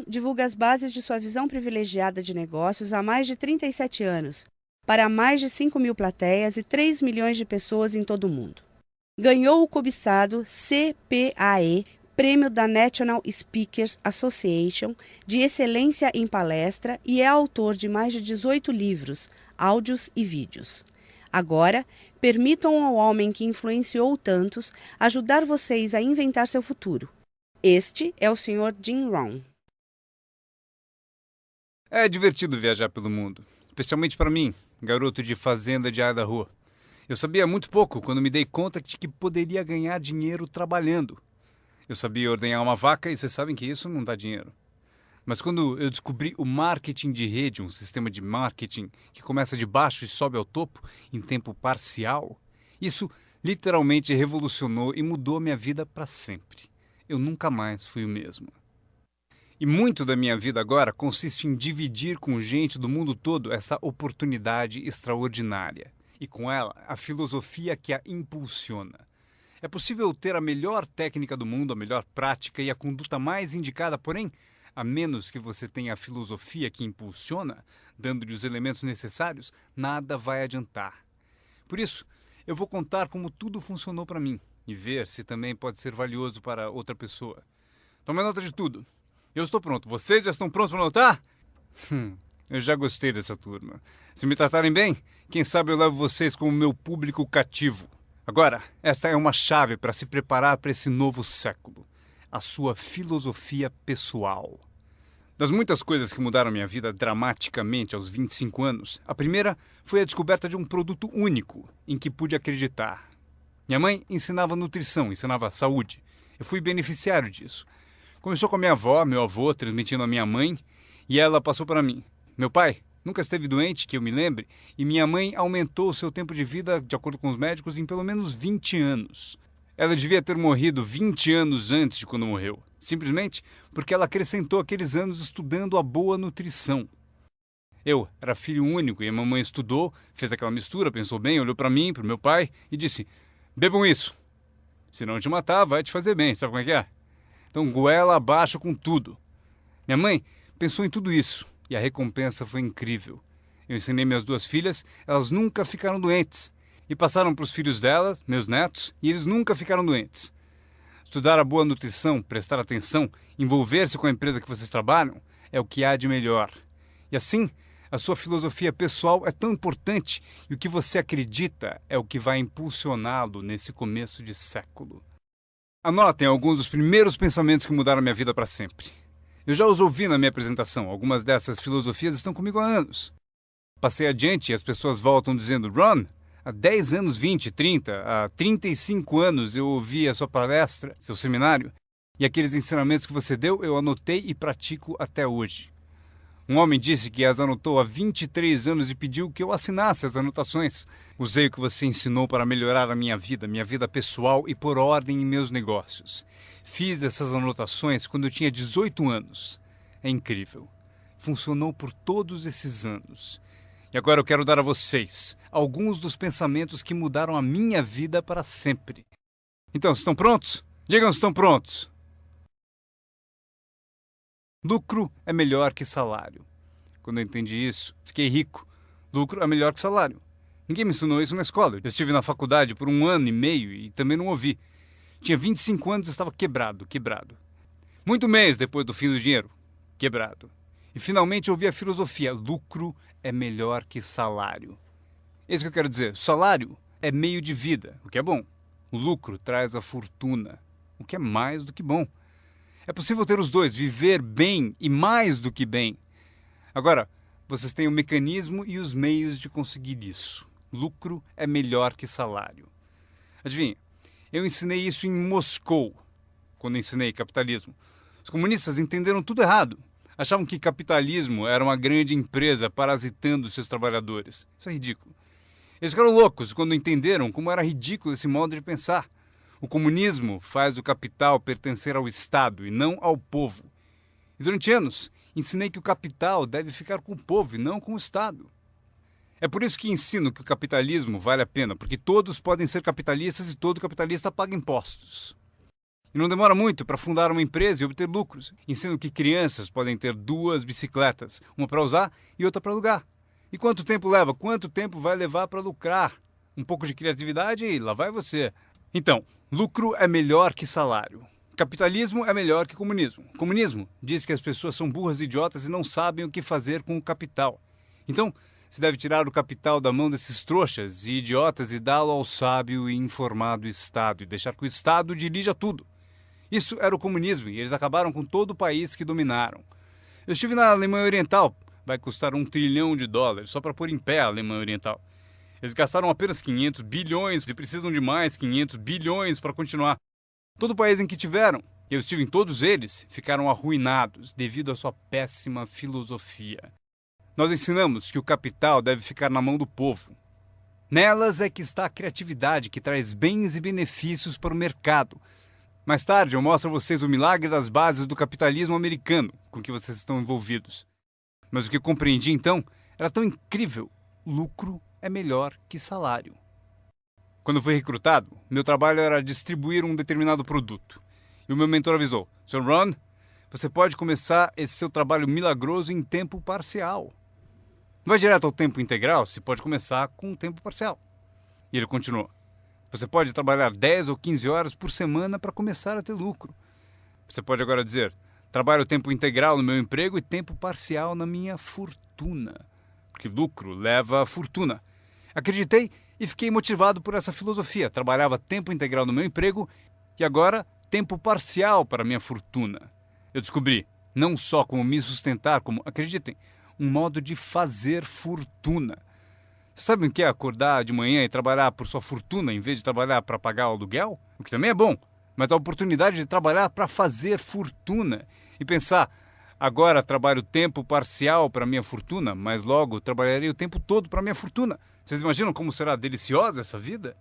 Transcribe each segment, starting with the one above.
divulga as bases de sua visão privilegiada de negócios há mais de 37 anos, para mais de 5.000 plateias e 3 milhões de pessoas em todo o mundo. Ganhou o cobiçado CPAE, Prêmio da National Speakers Association de Excelência em Palestra e é autor de mais de 18 livros, áudios e vídeos. Agora, permitam ao homem que influenciou tantos ajudar vocês a inventar seu futuro. Este é o Sr. Jim Rohn. É divertido viajar pelo mundo, especialmente para mim, garoto de fazenda de Idaho. Eu sabia muito pouco quando me dei conta de que poderia ganhar dinheiro trabalhando. Eu sabia ordenhar uma vaca e vocês sabem que isso não dá dinheiro. Mas quando eu descobri o marketing de rede, um sistema de marketing que começa de baixo e sobe ao topo em tempo parcial, isso literalmente revolucionou e mudou minha vida para sempre. Eu nunca mais fui o mesmo. E muito da minha vida agora consiste em dividir com gente do mundo todo essa oportunidade extraordinária. E com ela, a filosofia que a impulsiona. É possível ter a melhor técnica do mundo, a melhor prática e a conduta mais indicada, porém, a menos que você tenha a filosofia que impulsiona, dando-lhe os elementos necessários, nada vai adiantar. Por isso, eu vou contar como tudo funcionou para mim e ver se também pode ser valioso para outra pessoa. Tome nota de tudo. Eu estou pronto. Vocês já estão prontos para anotar? Eu já gostei dessa turma. Se me tratarem bem, quem sabe eu levo vocês como meu público cativo. Agora, esta é uma chave para se preparar para esse novo século. A sua filosofia pessoal. Das muitas coisas que mudaram minha vida dramaticamente aos 25 anos, a primeira foi a descoberta de um produto único em que pude acreditar. Minha mãe ensinava nutrição, ensinava saúde. Eu fui beneficiário disso. Começou com a minha avó, meu avô, transmitindo a minha mãe, e ela passou para mim. Meu pai nunca esteve doente, que eu me lembre, e minha mãe aumentou o seu tempo de vida, de acordo com os médicos, em pelo menos 20 anos. Ela devia ter morrido 20 anos antes de quando morreu, simplesmente porque ela acrescentou aqueles anos estudando a boa nutrição. Eu era filho único e a mamãe estudou, fez aquela mistura, pensou bem, olhou para mim, para o meu pai e disse: bebam isso. Se não te matar, vai te fazer bem, sabe como é que é? Então goela abaixo com tudo. Minha mãe pensou em tudo isso e a recompensa foi incrível. Eu ensinei minhas duas filhas, elas nunca ficaram doentes. E passaram para os filhos delas, meus netos, e eles nunca ficaram doentes. Estudar a boa nutrição, prestar atenção, envolver-se com a empresa que vocês trabalham, é o que há de melhor. E assim, a sua filosofia pessoal é tão importante e o que você acredita é o que vai impulsioná-lo nesse começo de século. Anotem alguns dos primeiros pensamentos que mudaram minha vida para sempre. Eu já os ouvi na minha apresentação, algumas dessas filosofias estão comigo há anos. Passei adiante e as pessoas voltam dizendo: Ron, há 10 anos, 20, 30, há 35 anos eu ouvi a sua palestra, seu seminário, e aqueles ensinamentos que você deu eu anotei e pratico até hoje. Um homem disse que as anotou há 23 anos e pediu que eu assinasse as anotações. Usei o que você ensinou para melhorar a minha vida pessoal e pôr ordem em meus negócios. Fiz essas anotações quando eu tinha 18 anos. É incrível. Funcionou por todos esses anos. E agora eu quero dar a vocês alguns dos pensamentos que mudaram a minha vida para sempre. Então, vocês estão prontos? Digam se estão prontos. Lucro é melhor que salário. Quando eu entendi isso, fiquei rico. Lucro é melhor que salário. Ninguém me ensinou isso na escola. Eu estive na faculdade por 1 ano e meio e também não ouvi. Tinha 25 anos e estava quebrado. Muito mês depois do fim do dinheiro. Quebrado. E finalmente ouvi a filosofia: lucro é melhor que salário. É isso que eu quero dizer. O salário é meio de vida, o que é bom. O lucro traz a fortuna, o que é mais do que bom. É possível ter os dois, viver bem e mais do que bem. Agora, vocês têm o mecanismo e os meios de conseguir isso. Lucro é melhor que salário. Adivinha, eu ensinei isso em Moscou, quando ensinei capitalismo. Os comunistas entenderam tudo errado. Achavam que capitalismo era uma grande empresa parasitando seus trabalhadores. Isso é ridículo. Eles ficaram loucos quando entenderam como era ridículo esse modo de pensar. O comunismo faz o capital pertencer ao Estado e não ao povo. E durante anos, ensinei que o capital deve ficar com o povo e não com o Estado. É por isso que ensino que o capitalismo vale a pena, porque todos podem ser capitalistas e todo capitalista paga impostos. E não demora muito para fundar uma empresa e obter lucros. Ensino que crianças podem ter 2 bicicletas, uma para usar e outra para alugar. E quanto tempo leva? Quanto tempo vai levar para lucrar? Um pouco de criatividade e lá vai você. Então, lucro é melhor que salário. Capitalismo é melhor que comunismo. Comunismo diz que as pessoas são burras e idiotas e não sabem o que fazer com o capital. Então, se deve tirar o capital da mão desses trouxas e idiotas e dá-lo ao sábio e informado Estado e deixar que o Estado dirija tudo. Isso era o comunismo e eles acabaram com todo o país que dominaram. Eu estive na Alemanha Oriental. Vai custar $1 trilhão só para pôr em pé a Alemanha Oriental. Eles gastaram apenas 500 bilhões e precisam de mais 500 bilhões para continuar. Todo o país em que tiveram, eu estive em todos eles, ficaram arruinados devido à sua péssima filosofia. Nós ensinamos que o capital deve ficar na mão do povo. Nelas é que está a criatividade que traz bens e benefícios para o mercado. Mais tarde eu mostro a vocês o milagre das bases do capitalismo americano com que vocês estão envolvidos. Mas o que eu compreendi então era tão incrível. Lucro é melhor que salário. Quando fui recrutado, meu trabalho era distribuir um determinado produto. E o meu mentor avisou: Sr. Ron, você pode começar esse seu trabalho milagroso em tempo parcial. Não vai direto ao tempo integral, se pode começar com um tempo parcial. E ele continuou: você pode trabalhar 10 ou 15 horas por semana para começar a ter lucro. Você pode agora dizer: trabalho tempo integral no meu emprego e tempo parcial na minha fortuna. Porque lucro leva a fortuna. Acreditei e fiquei motivado por essa filosofia. Trabalhava tempo integral no meu emprego e agora tempo parcial para a minha fortuna. Eu descobri não só como me sustentar, como, acreditem, um modo de fazer fortuna. Vocês sabem o que é acordar de manhã e trabalhar por sua fortuna em vez de trabalhar para pagar o aluguel? O que também é bom, mas a oportunidade de trabalhar para fazer fortuna e pensar: agora trabalho tempo parcial para minha fortuna, mas logo trabalharei o tempo todo para minha fortuna. Vocês imaginam como será deliciosa essa vida?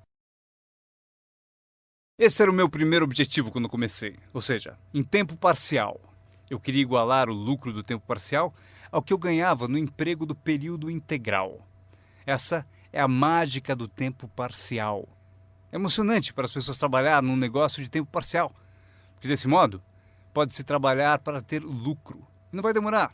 Esse era o meu primeiro objetivo quando comecei, ou seja, em tempo parcial. Eu queria igualar o lucro do tempo parcial ao que eu ganhava no emprego do período integral. Essa é a mágica do tempo parcial. É emocionante para as pessoas trabalhar num negócio de tempo parcial, porque desse modo pode-se trabalhar para ter lucro. E não vai demorar.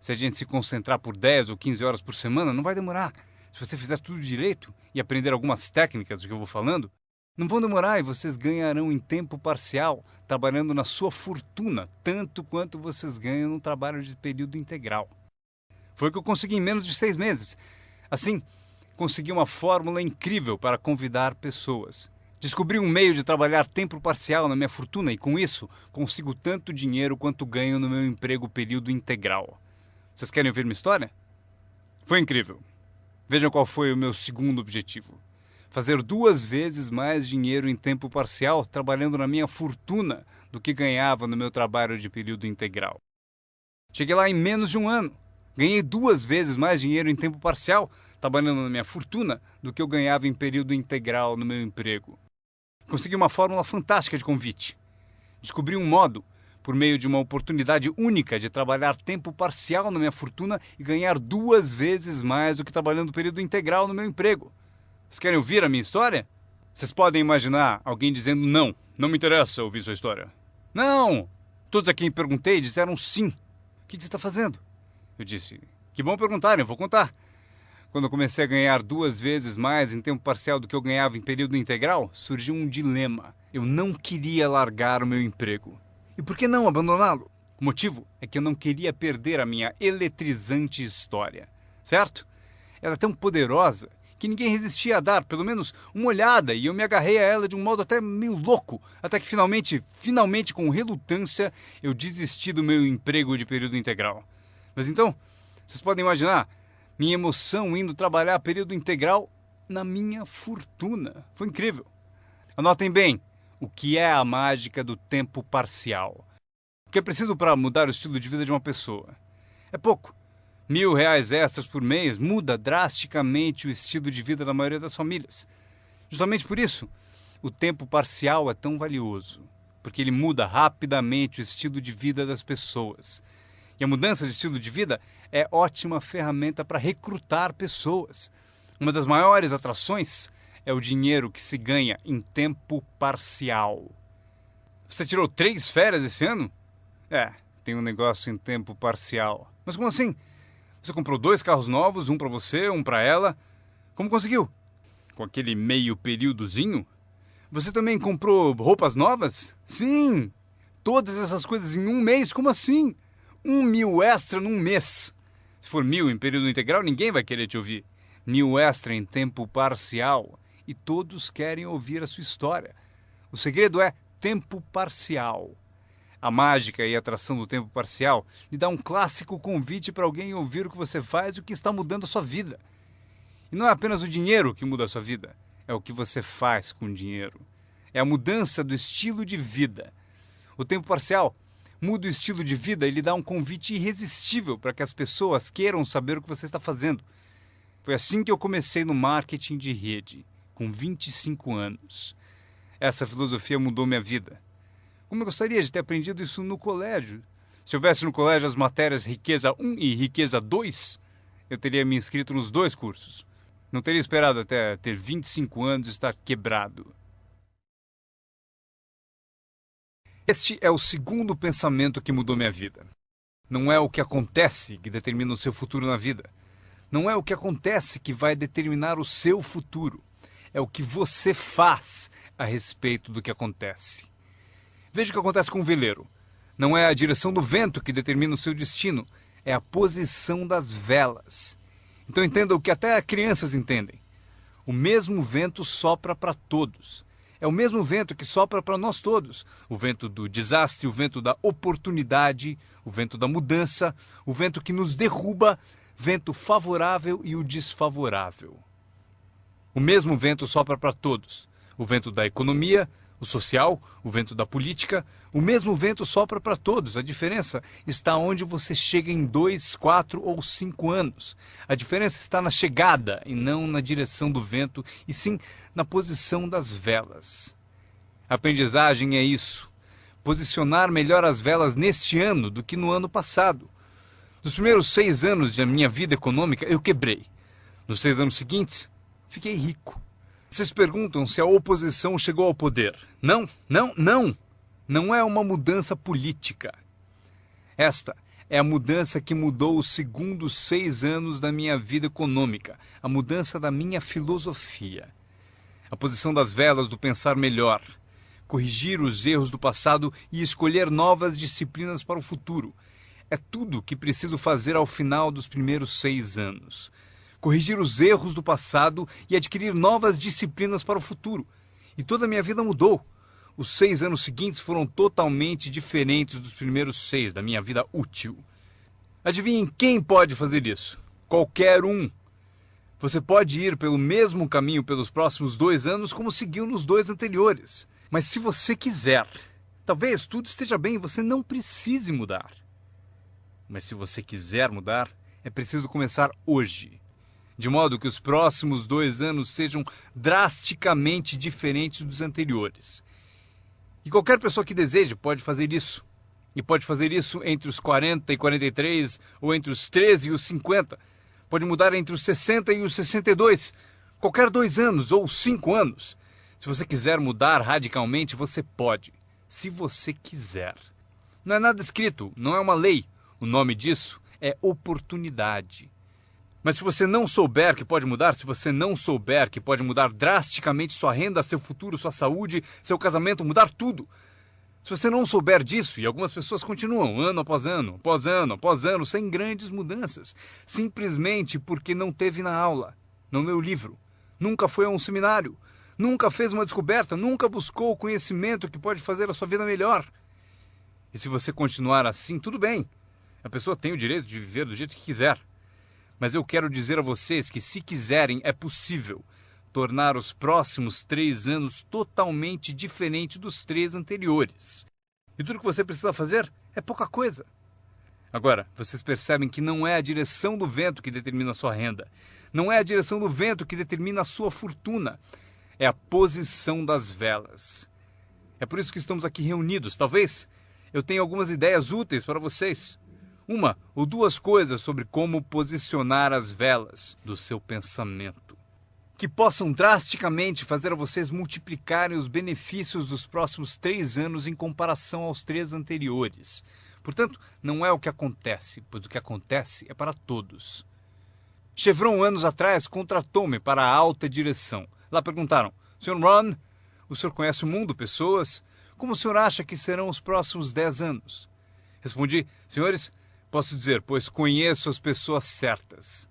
Se a gente se concentrar por 10 ou 15 horas por semana, não vai demorar. Se você fizer tudo direito e aprender algumas técnicas do que eu vou falando, não vão demorar e vocês ganharão em tempo parcial, trabalhando na sua fortuna, tanto quanto vocês ganham no trabalho de período integral. Foi o que eu consegui em menos de 6 meses. Assim, consegui uma fórmula incrível para convidar pessoas. Descobri um meio de trabalhar tempo parcial na minha fortuna e, com isso, consigo tanto dinheiro quanto ganho no meu emprego período integral. Vocês querem ouvir minha história? Foi incrível. Vejam qual foi o meu segundo objetivo. Fazer 2 vezes mais dinheiro em tempo parcial trabalhando na minha fortuna do que ganhava no meu trabalho de período integral. Cheguei lá em menos de um ano. Ganhei 2 vezes mais dinheiro em tempo parcial trabalhando na minha fortuna do que eu ganhava em período integral no meu emprego. Consegui uma fórmula fantástica de convite. Descobri um modo, por meio de uma oportunidade única de trabalhar tempo parcial na minha fortuna e ganhar 2 vezes mais do que trabalhando período integral no meu emprego. Vocês querem ouvir a minha história? Vocês podem imaginar alguém dizendo: não me interessa ouvir sua história. Não! Todos a quem perguntei disseram sim. O que você está fazendo? Eu disse: que bom perguntarem, eu vou contar. Quando eu comecei a ganhar 2 vezes mais em tempo parcial do que eu ganhava em período integral, surgiu um dilema. Eu não queria largar o meu emprego. E por que não abandoná-lo? O motivo é que eu não queria perder a minha eletrizante história. Certo? Ela é tão poderosa que ninguém resistia a dar pelo menos uma olhada e eu me agarrei a ela de um modo até meio louco, até que finalmente com relutância, eu desisti do meu emprego de período integral. Mas então, vocês podem imaginar minha emoção indo trabalhar período integral na minha fortuna. Foi incrível. Anotem bem o que é a mágica do tempo parcial. O que é preciso para mudar o estilo de vida de uma pessoa? É pouco. R$1.000 extras por mês muda drasticamente o estilo de vida da maioria das famílias. Justamente por isso, o tempo parcial é tão valioso, porque ele muda rapidamente o estilo de vida das pessoas. E a mudança de estilo de vida é ótima ferramenta para recrutar pessoas. Uma das maiores atrações é o dinheiro que se ganha em tempo parcial. Você tirou 3 férias esse ano? Tem um negócio em tempo parcial. Mas como assim? Você comprou 2 carros novos, um pra você, um pra ela. Como conseguiu? Com aquele meio períodozinho? Você também comprou roupas novas? Sim! Todas essas coisas em um mês? Como assim? 1.000 extra num mês. Se for 1.000 em período integral, ninguém vai querer te ouvir. 1.000 extra em tempo parcial. E todos querem ouvir a sua história. O segredo é tempo parcial. A mágica e a atração do tempo parcial lhe dá um clássico convite para alguém ouvir o que você faz e o que está mudando a sua vida. E não é apenas o dinheiro que muda a sua vida, é o que você faz com o dinheiro. É a mudança do estilo de vida. O tempo parcial muda o estilo de vida e lhe dá um convite irresistível para que as pessoas queiram saber o que você está fazendo. Foi assim que eu comecei no marketing de rede, com 25 anos. Essa filosofia mudou minha vida. Como eu gostaria de ter aprendido isso no colégio. Se houvesse no colégio as matérias Riqueza 1 e Riqueza 2, eu teria me inscrito nos 2 cursos. Não teria esperado até ter 25 anos e estar quebrado. Este é o segundo pensamento que mudou minha vida. Não é o que acontece que determina o seu futuro na vida. Não é o que acontece que vai determinar o seu futuro. É o que você faz a respeito do que acontece. Veja o que acontece com um veleiro. Não é a direção do vento que determina o seu destino, é a posição das velas. Então entenda o que até crianças entendem. O mesmo vento sopra para todos. É o mesmo vento que sopra para nós todos. O vento do desastre, o vento da oportunidade, o vento da mudança, o vento que nos derruba, vento favorável e o desfavorável. O mesmo vento sopra para todos. O vento da economia, o social, o vento da política, o mesmo vento sopra para todos. A diferença está onde você chega em 2, 4 ou 5 anos. A diferença está na chegada e não na direção do vento, e sim na posição das velas. A aprendizagem é isso. Posicionar melhor as velas neste ano do que no ano passado. Nos primeiros 6 anos da minha vida econômica, eu quebrei. Nos 6 anos seguintes, fiquei rico. Vocês perguntam se a oposição chegou ao poder. Não. Não é uma mudança política. Esta é a mudança que mudou os segundos 6 anos da minha vida econômica. A mudança da minha filosofia. A posição das velas do pensar melhor. Corrigir os erros do passado e escolher novas disciplinas para o futuro. É tudo o que preciso fazer ao final dos primeiros 6 anos. Corrigir os erros do passado e adquirir novas disciplinas para o futuro. E toda a minha vida mudou. Os 6 anos seguintes foram totalmente diferentes dos primeiros 6 da minha vida útil. Adivinhem quem pode fazer isso? Qualquer um. Você pode ir pelo mesmo caminho pelos próximos 2 anos como seguiu nos 2 anteriores. Mas se você quiser, talvez tudo esteja bem e você não precise mudar. Mas se você quiser mudar, é preciso começar hoje. De modo que os próximos 2 anos sejam drasticamente diferentes dos anteriores. E qualquer pessoa que deseje pode fazer isso. E pode fazer isso entre os 40 e 43, ou entre os 13 e os 50. Pode mudar entre os 60 e os 62. Qualquer 2 anos ou 5 anos. Se você quiser mudar radicalmente, você pode. Se você quiser. Não é nada escrito, não é uma lei. O nome disso é oportunidade. Mas se você não souber que pode mudar, se você não souber que pode mudar drasticamente sua renda, seu futuro, sua saúde, seu casamento, mudar tudo. Se você não souber disso, e algumas pessoas continuam ano após ano, após ano, após ano, sem grandes mudanças, simplesmente porque não teve na aula, não leu o livro, nunca foi a um seminário, nunca fez uma descoberta, nunca buscou o conhecimento que pode fazer a sua vida melhor. E se você continuar assim, tudo bem. A pessoa tem o direito de viver do jeito que quiser. Mas eu quero dizer a vocês que, se quiserem, é possível tornar os próximos 3 anos totalmente diferente dos 3 anteriores. E tudo que você precisa fazer é pouca coisa. Agora, vocês percebem que não é a direção do vento que determina a sua renda. Não é a direção do vento que determina a sua fortuna. É a posição das velas. É por isso que estamos aqui reunidos. Talvez eu tenha algumas ideias úteis para vocês. 1 ou 2 coisas sobre como posicionar as velas do seu pensamento. que possam drasticamente fazer vocês multiplicarem os benefícios dos próximos 3 anos em comparação aos 3 anteriores. Portanto, não é o que acontece, pois o que acontece é para todos. Chevron, anos atrás, contratou-me para a alta direção. Lá perguntaram: Sr. Ron, o senhor conhece o mundo, pessoas? Como o senhor acha que serão os próximos 10 anos? Respondi: senhores, posso dizer, pois conheço as pessoas certas.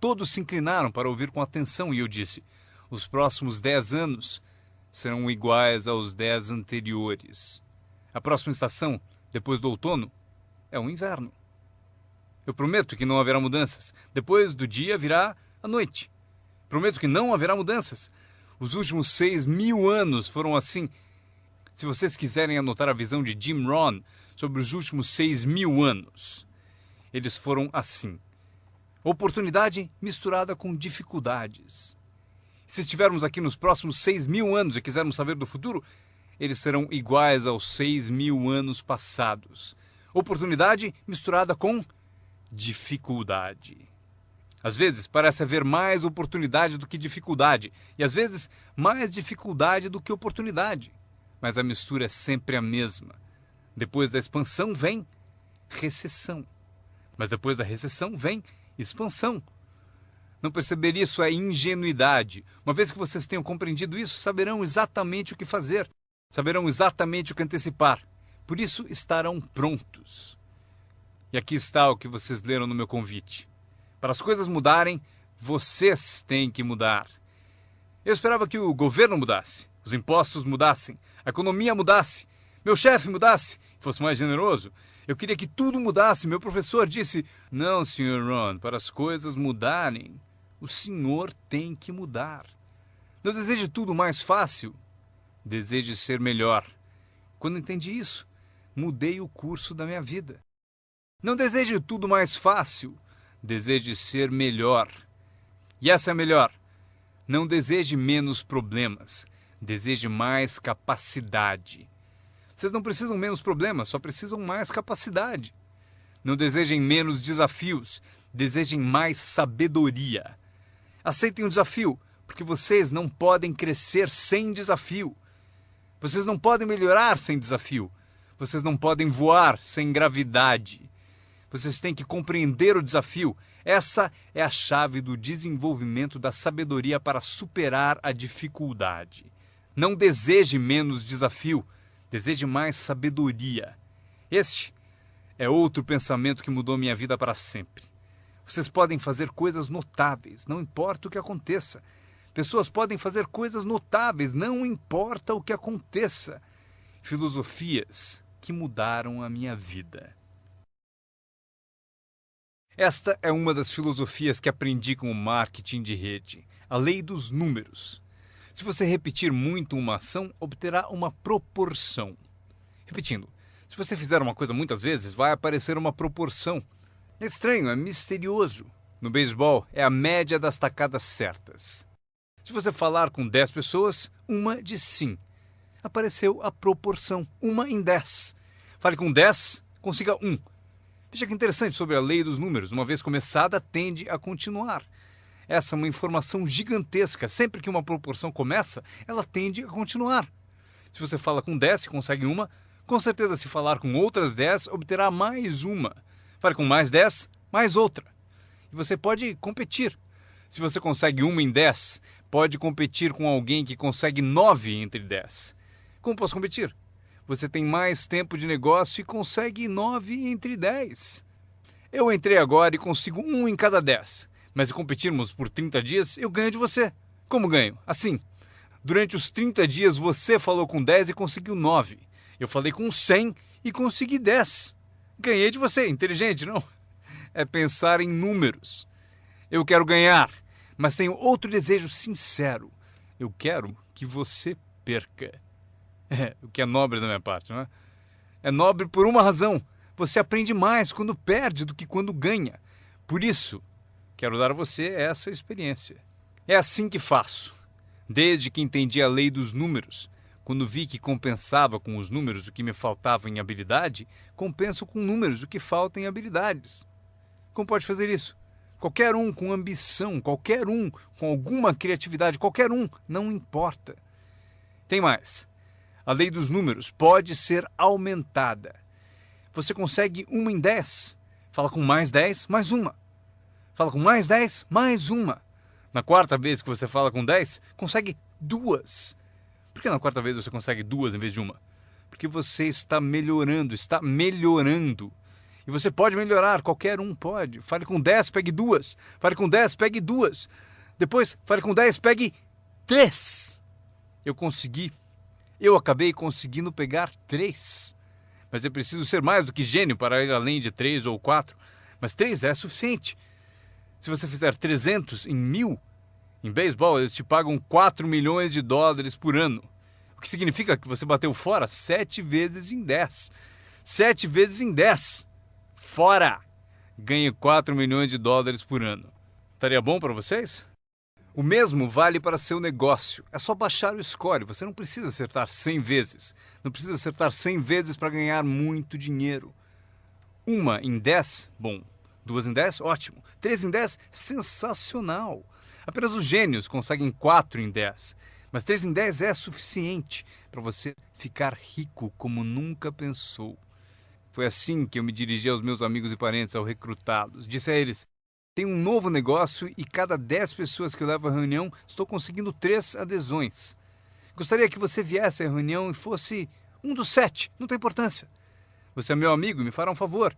Todos se inclinaram para ouvir com atenção e eu disse: os próximos 10 anos serão iguais aos 10 anteriores. A próxima estação, depois do outono, é o inverno. Eu prometo que não haverá mudanças. Depois do dia virá a noite. Prometo que não haverá mudanças. Os últimos 6.000 anos foram assim. Se vocês quiserem anotar a visão de Jim Rohn sobre os últimos 6.000 anos, eles foram assim. Oportunidade misturada com dificuldades. Se estivermos aqui nos próximos 6.000 anos e quisermos saber do futuro, eles serão iguais aos 6.000 anos passados. Oportunidade misturada com dificuldade. Às vezes parece haver mais oportunidade do que dificuldade, e às vezes mais dificuldade do que oportunidade. Mas a mistura é sempre a mesma. Depois da expansão vem recessão. Mas depois da recessão vem expansão. Não perceber isso é ingenuidade. Uma vez que vocês tenham compreendido isso, saberão exatamente o que fazer. Saberão exatamente o que antecipar. Por isso estarão prontos. E aqui está o que vocês leram no meu convite. Para as coisas mudarem, vocês têm que mudar. Eu esperava que o governo mudasse, os impostos mudassem, a economia mudasse, meu chefe mudasse, fosse mais generoso. Eu queria que tudo mudasse. Meu professor disse: não, Sr. Ron, para as coisas mudarem, o senhor tem que mudar. Não deseje tudo mais fácil, deseje ser melhor. Quando entendi isso, mudei o curso da minha vida. Não deseje tudo mais fácil, deseje ser melhor. E essa é melhor. Não deseje menos problemas, deseje mais capacidade. Vocês não precisam menos problemas, só precisam mais capacidade. Não desejem menos desafios, desejem mais sabedoria. Aceitem o desafio, porque vocês não podem crescer sem desafio. Vocês não podem melhorar sem desafio. Vocês não podem voar sem gravidade. Vocês têm que compreender o desafio. Essa é a chave do desenvolvimento da sabedoria para superar a dificuldade. Não deseje menos desafio, deseje mais sabedoria. Este é outro pensamento que mudou minha vida para sempre. Vocês podem fazer coisas notáveis, não importa o que aconteça. Pessoas podem fazer coisas notáveis, não importa o que aconteça. Filosofias que mudaram a minha vida. Esta é uma das filosofias que aprendi com o marketing de rede, a lei dos números. Se você repetir muito uma ação, obterá uma proporção. Repetindo, se você fizer uma coisa muitas vezes, vai aparecer uma proporção. É estranho, é misterioso. No beisebol, é a média das tacadas certas. Se você falar com 10 pessoas, uma diz sim. Apareceu a proporção, 1 em 10. Fale com 10, consiga 1. Veja que interessante sobre a lei dos números. Uma vez começada, tende a continuar. Essa é uma informação gigantesca. Sempre que uma proporção começa, ela tende a continuar. Se você fala com 10 e consegue uma, com certeza se falar com outras 10, obterá mais uma. Fale com mais 10, mais outra. E você pode competir. Se você consegue 1 em 10, pode competir com alguém que consegue 9 entre 10. Como posso competir? Você tem mais tempo de negócio e consegue 9 entre 10. Eu entrei agora e consigo 1 em cada 10. Mas se competirmos por 30 dias, eu ganho de você. Como ganho? Assim. Durante os 30 dias você falou com 10 e conseguiu 9. Eu falei com 100 e consegui 10. Ganhei de você. Inteligente, não? É pensar em números. Eu quero ganhar, mas tenho outro desejo sincero. Eu quero que você perca. O que é nobre da minha parte, não é? É nobre por uma razão. Você aprende mais quando perde do que quando ganha. Por isso, quero dar a você essa experiência. É assim que faço. Desde que entendi a lei dos números, quando vi que compensava com os números o que me faltava em habilidade, compenso com números o que falta em habilidades. Como pode fazer isso? Qualquer um com ambição, qualquer um com alguma criatividade, qualquer um, não importa. Tem mais. A lei dos números pode ser aumentada. Você consegue 1 em 10. Fala com mais 10, mais uma. Fala com mais 10, mais uma. Na quarta vez que você fala com 10, consegue 2. Por que na quarta vez você consegue 2 em vez de uma? Porque você está melhorando, está melhorando. E você pode melhorar, qualquer um pode. Fale com 10, pegue 2. Fale com 10, pegue 2. Depois, fale com 10, pegue 3. Eu consegui. Eu acabei conseguindo pegar 3. Mas eu preciso ser mais do que gênio para ir além de 3 ou 4. Mas 3 é suficiente. Se você fizer 300 em 1000, em beisebol eles te pagam 4 milhões de dólares por ano. O que significa que você bateu fora 7 vezes em 10. 7 vezes em 10. Fora! Ganhe 4 milhões de dólares por ano. Estaria bom para vocês? O mesmo vale para seu negócio. É só baixar o score. Você não precisa acertar 100 vezes. Não precisa acertar 100 vezes para ganhar muito dinheiro. 1 em 10, bom. 2 em 10, ótimo. 3 em 10, sensacional. Apenas os gênios conseguem 4 em 10. Mas 3 em 10 é suficiente para você ficar rico como nunca pensou. Foi assim que eu me dirigi aos meus amigos e parentes ao recrutá-los. Disse a eles: tem um novo negócio e cada 10 pessoas que eu levo à reunião, estou conseguindo 3 adesões. Gostaria que você viesse à reunião e fosse um dos 7, não tem importância. Você é meu amigo e me fará um favor.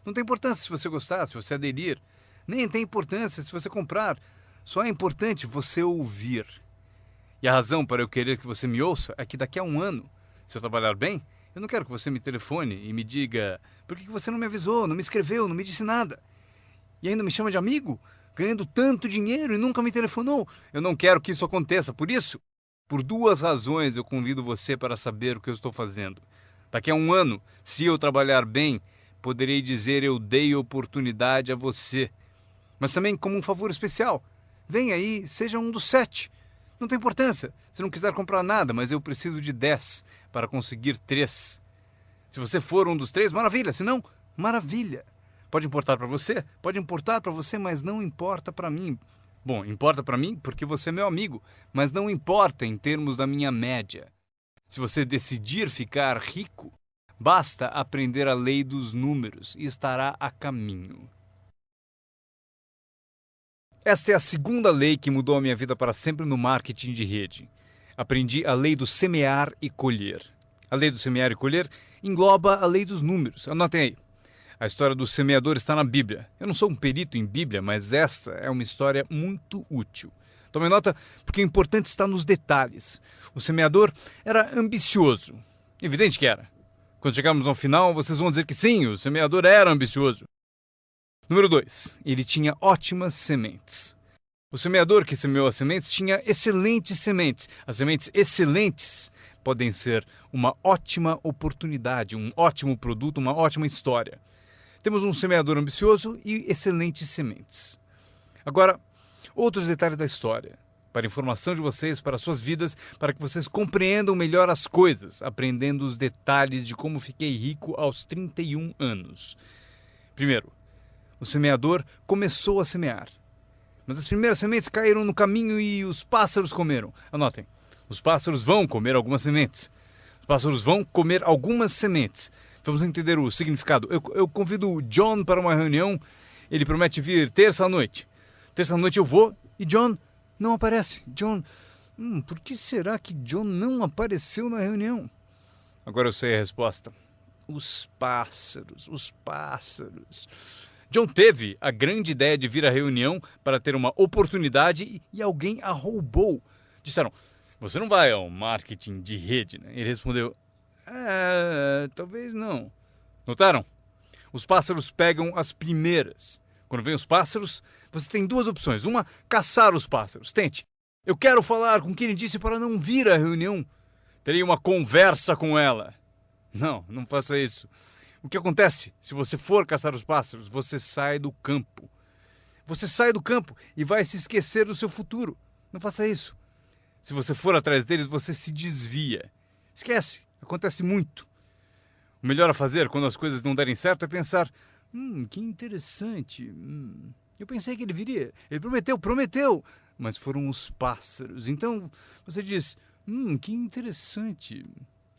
Não tem importância se você gostar, se você aderir. Nem tem importância se você comprar. Só é importante você ouvir. E a razão para eu querer que você me ouça é que daqui a 1 ano, se eu trabalhar bem, eu não quero que você me telefone e me diga: por que você não me avisou, não me escreveu, não me disse nada? E ainda me chama de amigo, ganhando tanto dinheiro e nunca me telefonou. Eu não quero que isso aconteça. Por isso, por 2 razões eu convido você para saber o que eu estou fazendo. Daqui a 1 ano, se eu trabalhar bem, poderei dizer: eu dei oportunidade a você. Mas também como um favor especial. Venha aí, seja um dos 7. Não tem importância se não quiser comprar nada, mas eu preciso de 10 para conseguir 3. Se você for um dos 3, maravilha. Se não, maravilha. Pode importar para você? Pode importar para você, mas não importa para mim. Bom, importa para mim porque você é meu amigo, mas não importa em termos da minha média. Se você decidir ficar rico, basta aprender a lei dos números e estará a caminho. Esta é a segunda lei que mudou a minha vida para sempre no marketing de rede. Aprendi a lei do semear e colher. A lei do semear e colher engloba a lei dos números. Anotem aí. A história do semeador está na Bíblia. Eu não sou um perito em Bíblia, mas esta é uma história muito útil. Tome nota, porque o importante está nos detalhes. O semeador era ambicioso. Evidente que era. Quando chegarmos ao final, vocês vão dizer que sim, o semeador era ambicioso. Número 2. Ele tinha ótimas sementes. O semeador que semeou as sementes tinha excelentes sementes. As sementes excelentes podem ser uma ótima oportunidade, um ótimo produto, uma ótima história. Temos um semeador ambicioso e excelentes sementes. Agora, outros detalhes da história. Para a informação de vocês, para suas vidas, para que vocês compreendam melhor as coisas, aprendendo os detalhes de como fiquei rico aos 31 anos. Primeiro, o semeador começou a semear. Mas as primeiras sementes caíram no caminho e os pássaros comeram. Anotem, os pássaros vão comer algumas sementes. Os pássaros vão comer algumas sementes. Vamos entender o significado. Eu convido o John para uma reunião. Ele promete vir terça-noite. Terça-noite eu vou e John não aparece. John, por que será que John não apareceu na reunião? Agora eu sei a resposta. Os pássaros, os pássaros. John teve a grande ideia de vir à reunião para ter uma oportunidade e alguém a roubou. Disseram: você não vai ao marketing de rede, né? Ele respondeu: talvez não. Notaram? Os pássaros pegam as primeiras. Quando vem os pássaros, você tem 2 opções. Uma, caçar os pássaros. Tente. Eu quero falar com quem disse para não vir à reunião. Terei uma conversa com ela. Não faça isso. O que acontece? Se você for caçar os pássaros, você sai do campo. Você sai do campo e vai se esquecer do seu futuro. Não faça isso. Se você for atrás deles, você se desvia. Esquece. Acontece muito. O melhor a fazer quando as coisas não derem certo é pensar: que interessante. Eu pensei que ele viria. Ele prometeu. Mas foram os pássaros. Então você diz, que interessante.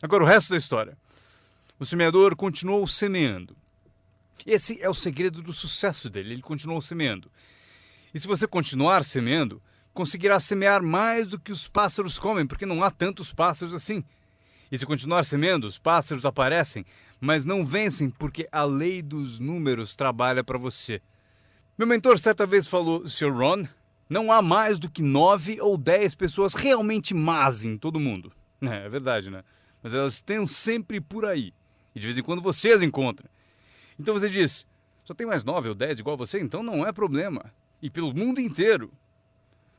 Agora o resto da história. O semeador continuou semeando. Esse é o segredo do sucesso dele. Ele continuou semeando. E se você continuar semeando, conseguirá semear mais do que os pássaros comem, porque não há tantos pássaros assim. E se continuar semeando, os pássaros aparecem, mas não vencem porque a lei dos números trabalha para você. Meu mentor certa vez falou, Sr. Ron, não há mais do que 9 ou 10 pessoas realmente más em todo mundo. É verdade, né? Mas elas estão sempre por aí. E de vez em quando você as encontra. Então você diz, só tem mais 9 ou 10 igual você, então não é problema. E pelo mundo inteiro.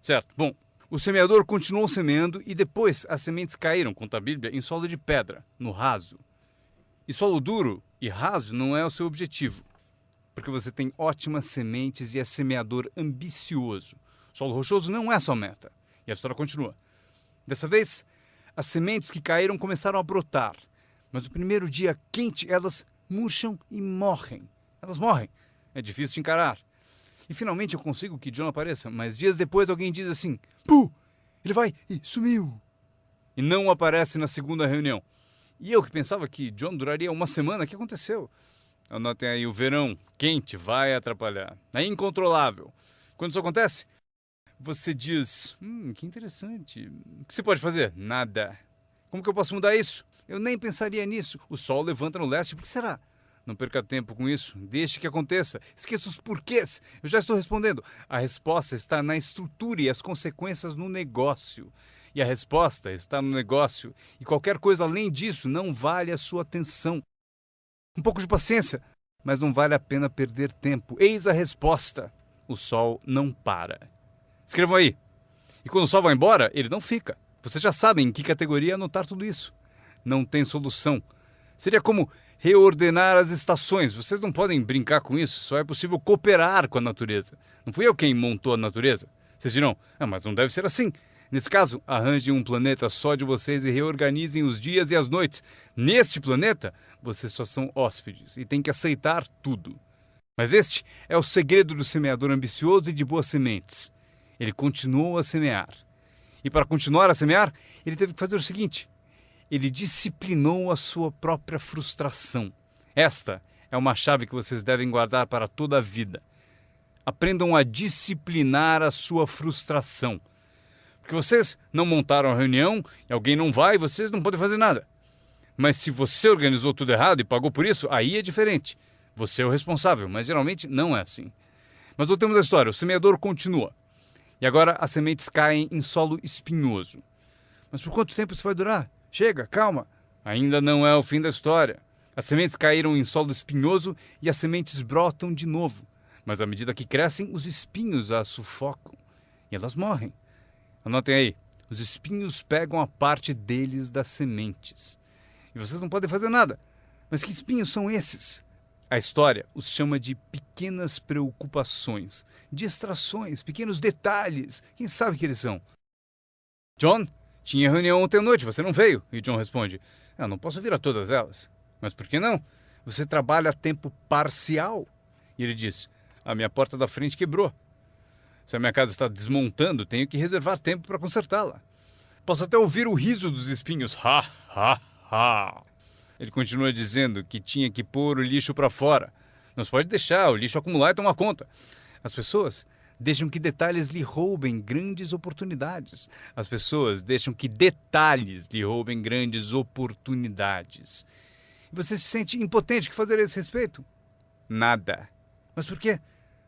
Certo, bom, o semeador continuou semeando e depois as sementes caíram, conta a Bíblia, em solo de pedra, no raso. E solo duro e raso não é o seu objetivo, porque você tem ótimas sementes e é semeador ambicioso. Solo rochoso não é sua meta. E a história continua. Dessa vez, as sementes que caíram começaram a brotar, mas no primeiro dia quente elas murcham e morrem. Elas morrem. É difícil de encarar. E finalmente eu consigo que John apareça, mas dias depois alguém diz assim, Puh, ele vai e sumiu. E não aparece na segunda reunião. E eu que pensava que John duraria uma semana, o que aconteceu? Anotem aí, o verão quente vai atrapalhar. É incontrolável. Quando isso acontece, você diz, que interessante. O que você pode fazer? Nada. Como que eu posso mudar isso? Eu nem pensaria nisso. O sol levanta no leste, por que será? Não perca tempo com isso, deixe que aconteça. Esqueça os porquês. Eu já estou respondendo. A resposta está na estrutura e as consequências no negócio. E a resposta está no negócio. E qualquer coisa além disso não vale a sua atenção. Um pouco de paciência, mas não vale a pena perder tempo. Eis a resposta. O sol não para. Escrevam aí. E quando o sol vai embora, ele não fica. Vocês já sabem em que categoria anotar tudo isso. Não tem solução. Seria como reordenar as estações. Vocês não podem brincar com isso. Só é possível cooperar com a natureza. Não fui eu quem montou a natureza. Vocês dirão, mas não deve ser assim. Nesse caso, arranjem um planeta só de vocês e reorganizem os dias e as noites. Neste planeta, vocês só são hóspedes e têm que aceitar tudo. Mas este é o segredo do semeador ambicioso e de boas sementes. Ele continuou a semear. E para continuar a semear, ele teve que fazer o seguinte. Ele disciplinou a sua própria frustração. Esta é uma chave que vocês devem guardar para toda a vida. Aprendam a disciplinar a sua frustração. Porque vocês não montaram a reunião e alguém não vai, vocês não podem fazer nada. Mas se você organizou tudo errado e pagou por isso, aí é diferente. Você é o responsável, mas geralmente não é assim. Mas voltemos à história. O semeador continua. E agora as sementes caem em solo espinhoso. Mas por quanto tempo isso vai durar? Chega, calma. Ainda não é o fim da história. As sementes caíram em solo espinhoso e as sementes brotam de novo. Mas à medida que crescem, os espinhos as sufocam. E elas morrem. Anotem aí. Os espinhos pegam a parte deles das sementes. E vocês não podem fazer nada. Mas que espinhos são esses? A história os chama de pequenas preocupações, distrações, pequenos detalhes. Quem sabe que eles são? John? Tinha reunião ontem à noite, você não veio. E John responde, não posso vir a todas elas. Mas por que não? Você trabalha a tempo parcial. E ele diz, a minha porta da frente quebrou. Se a minha casa está desmontando, tenho que reservar tempo para consertá-la. Posso até ouvir o riso dos espinhos. Ha, ha, ha. Ele continua dizendo que tinha que pôr o lixo para fora. Não se pode deixar o lixo acumular e tomar conta. As pessoas deixam que detalhes lhe roubem grandes oportunidades. As pessoas deixam que detalhes lhe roubem grandes oportunidades. E você se sente impotente. O que fazer a esse respeito? Nada. Mas por quê?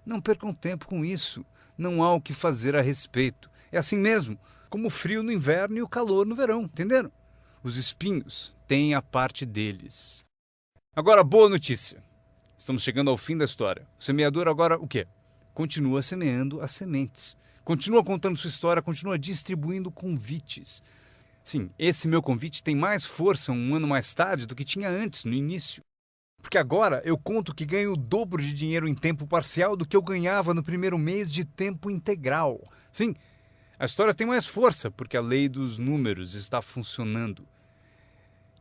Não percam tempo com isso. Não há o que fazer a respeito. É assim mesmo, como o frio no inverno e o calor no verão, entenderam? Os espinhos têm a parte deles. Agora, boa notícia. Estamos chegando ao fim da história. O semeador agora o quê? Continua semeando as sementes. Continua contando sua história, continua distribuindo convites. Sim, esse meu convite tem mais força um ano mais tarde do que tinha antes, no início. Porque agora eu conto que ganho o dobro de dinheiro em tempo parcial do que eu ganhava no primeiro mês de tempo integral. Sim, a história tem mais força porque a lei dos números está funcionando.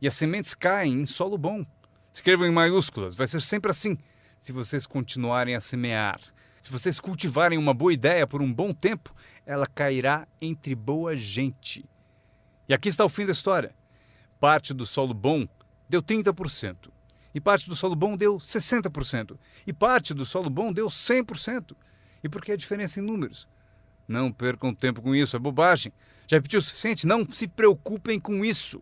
E as sementes caem em solo bom. Escrevam em maiúsculas, vai ser sempre assim, se vocês continuarem a semear. Se vocês cultivarem uma boa ideia por um bom tempo, ela cairá entre boa gente. E aqui está o fim da história. Parte do solo bom deu 30%. E parte do solo bom deu 60%. E parte do solo bom deu 100%. E por que a diferença em números? Não percam tempo com isso, é bobagem. Já repetiu o suficiente? Não se preocupem com isso.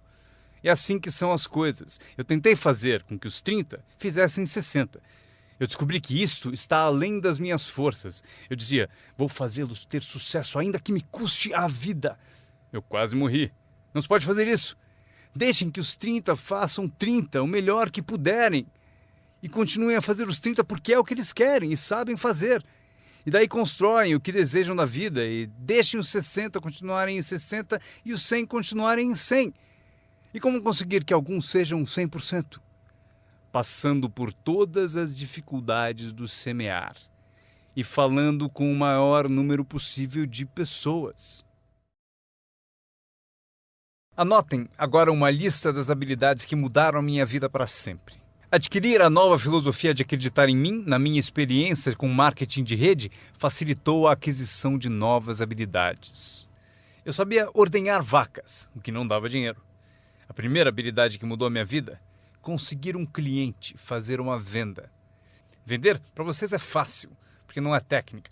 É assim que são as coisas. Eu tentei fazer com que os 30 fizessem 60. Eu descobri que isto está além das minhas forças. Eu dizia, vou fazê-los ter sucesso ainda que me custe a vida. Eu quase morri. Não se pode fazer isso. Deixem que os 30 façam 30, o melhor que puderem. E continuem a fazer os 30 porque é o que eles querem e sabem fazer. E daí constroem o que desejam na vida e deixem os 60 continuarem em 60 e os 100 continuarem em 100. E como conseguir que alguns sejam 100%? Passando por todas as dificuldades do semear e falando com o maior número possível de pessoas. Anotem agora uma lista das habilidades que mudaram a minha vida para sempre. Adquirir a nova filosofia de acreditar em mim, na minha experiência com marketing de rede, facilitou a aquisição de novas habilidades. Eu sabia ordenhar vacas, o que não dava dinheiro. A primeira habilidade que mudou a minha vida, conseguir um cliente, fazer uma venda. Vender para vocês é fácil, porque não é técnica.